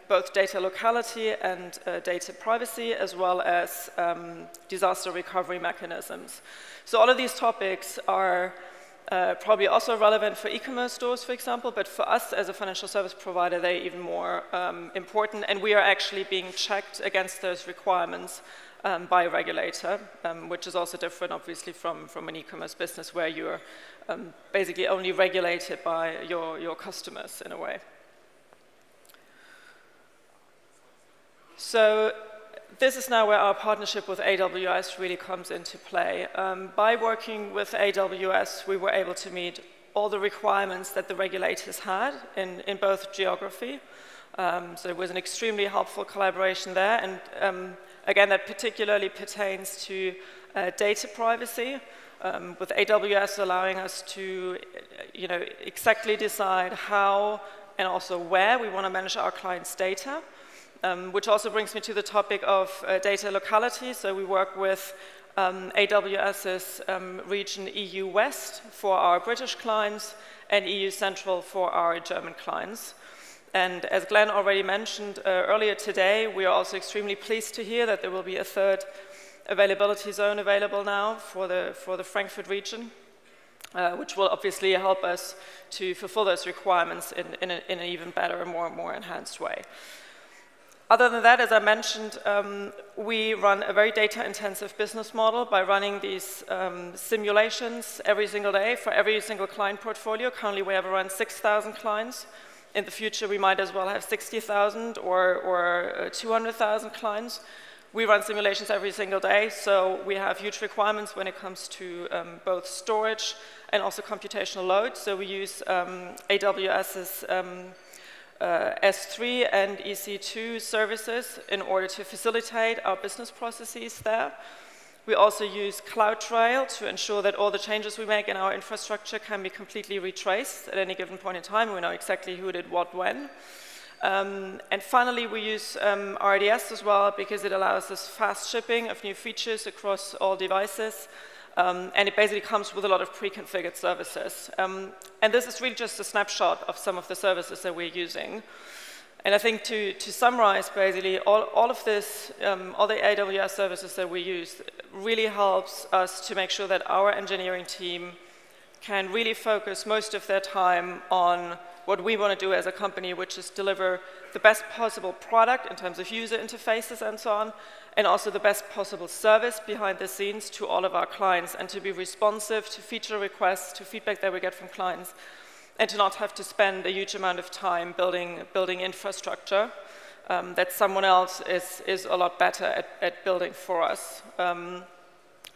both data locality and data privacy, as well as disaster recovery mechanisms. So all of these topics are Probably also relevant for e-commerce stores, for example, but for us as a financial service provider, they're even more important, and we are actually being checked against those requirements by a regulator, which is also different, obviously, from an e-commerce business where you're basically only regulated by your customers in a way. So this is now where our partnership with AWS really comes into play. By working with AWS, we were able to meet all the requirements that the regulators had in both geography. So it was an extremely helpful collaboration there. And again, that particularly pertains to data privacy, with AWS allowing us to exactly decide how and also where we want to manage our clients' data. Which also brings me to the topic of data locality. So we work with AWS's region EU West for our British clients and EU Central for our German clients. And as Glenn already mentioned earlier today, we are also extremely pleased to hear that there will be a third availability zone available now for the Frankfurt region, which will obviously help us to fulfill those requirements in an even better and more enhanced way. Other than that, as I mentioned, we run a very data-intensive business model by running these simulations every single day for every single client portfolio. Currently, we have around 6,000 clients. In the future, we might as well have 60,000 or 200,000 clients. We run simulations every single day, so we have huge requirements when it comes to both storage and also computational load. So we use AWS's S3 and EC2 services in order to facilitate our business processes there. We also use CloudTrail to ensure that all the changes we make in our infrastructure can be completely retraced at any given point in time. We know exactly who did what when. And finally, we use RDS as well because it allows us fast shipping of new features across all devices. And it basically comes with a lot of pre-configured services. And this is really just a snapshot of some of the services that we're using. And I think to summarize, basically, all of this, all the AWS services that we use really helps us to make sure that our engineering team can really focus most of their time on what we want to do as a company, which is deliver the best possible product in terms of user interfaces and so on, and also the best possible service behind the scenes to all of our clients, and to be responsive to feature requests, to feedback that we get from clients, and to not have to spend a huge amount of time building infrastructure that someone else is a lot better at building for us. And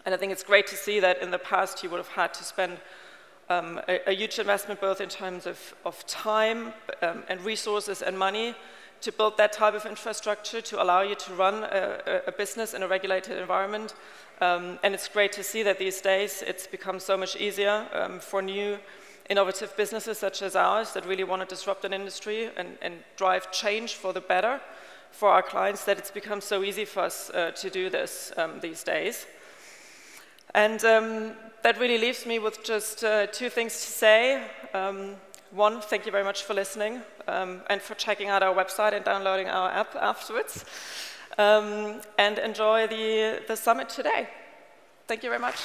I think it's great to see that in the past you would have had to spend a huge investment both in terms of time and resources and money to build that type of infrastructure to allow you to run a business in a regulated environment. And it's great to see that these days it's become so much easier for new innovative businesses such as ours that really want to disrupt an industry and drive change for the better for our clients, that it's become so easy for us to do this these days. And that really leaves me with just two things to say. One, thank you very much for listening and for checking out our website and downloading our app afterwards. And enjoy the summit today. Thank you very much.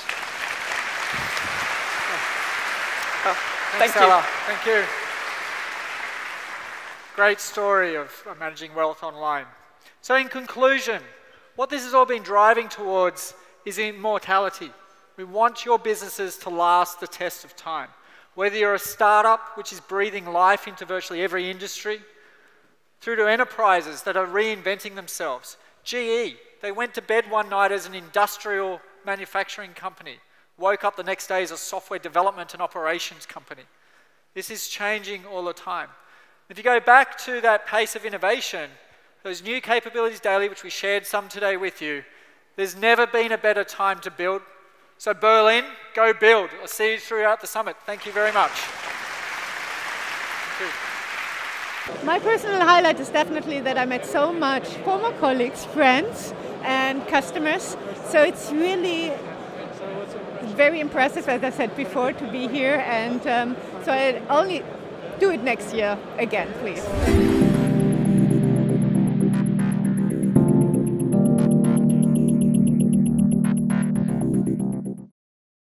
Oh, thank you. Thank you. Great story of managing wealth online. So in conclusion, what this has all been driving towards is immortality. We want your businesses to last the test of time. Whether you're a startup, which is breathing life into virtually every industry, through to enterprises that are reinventing themselves. GE, they went to bed one night as an industrial manufacturing company, woke up the next day as a software development and operations company. This is changing all the time. If you go back to that pace of innovation, those new capabilities daily, which we shared some today with you, there's never been a better time to build. So Berlin, go build. I'll see you throughout the summit. Thank you very much. Thank you. My personal highlight is definitely that I met so much former colleagues, friends, and customers. So it's really very impressive, as I said before, to be here. And so I only do it next year again, please.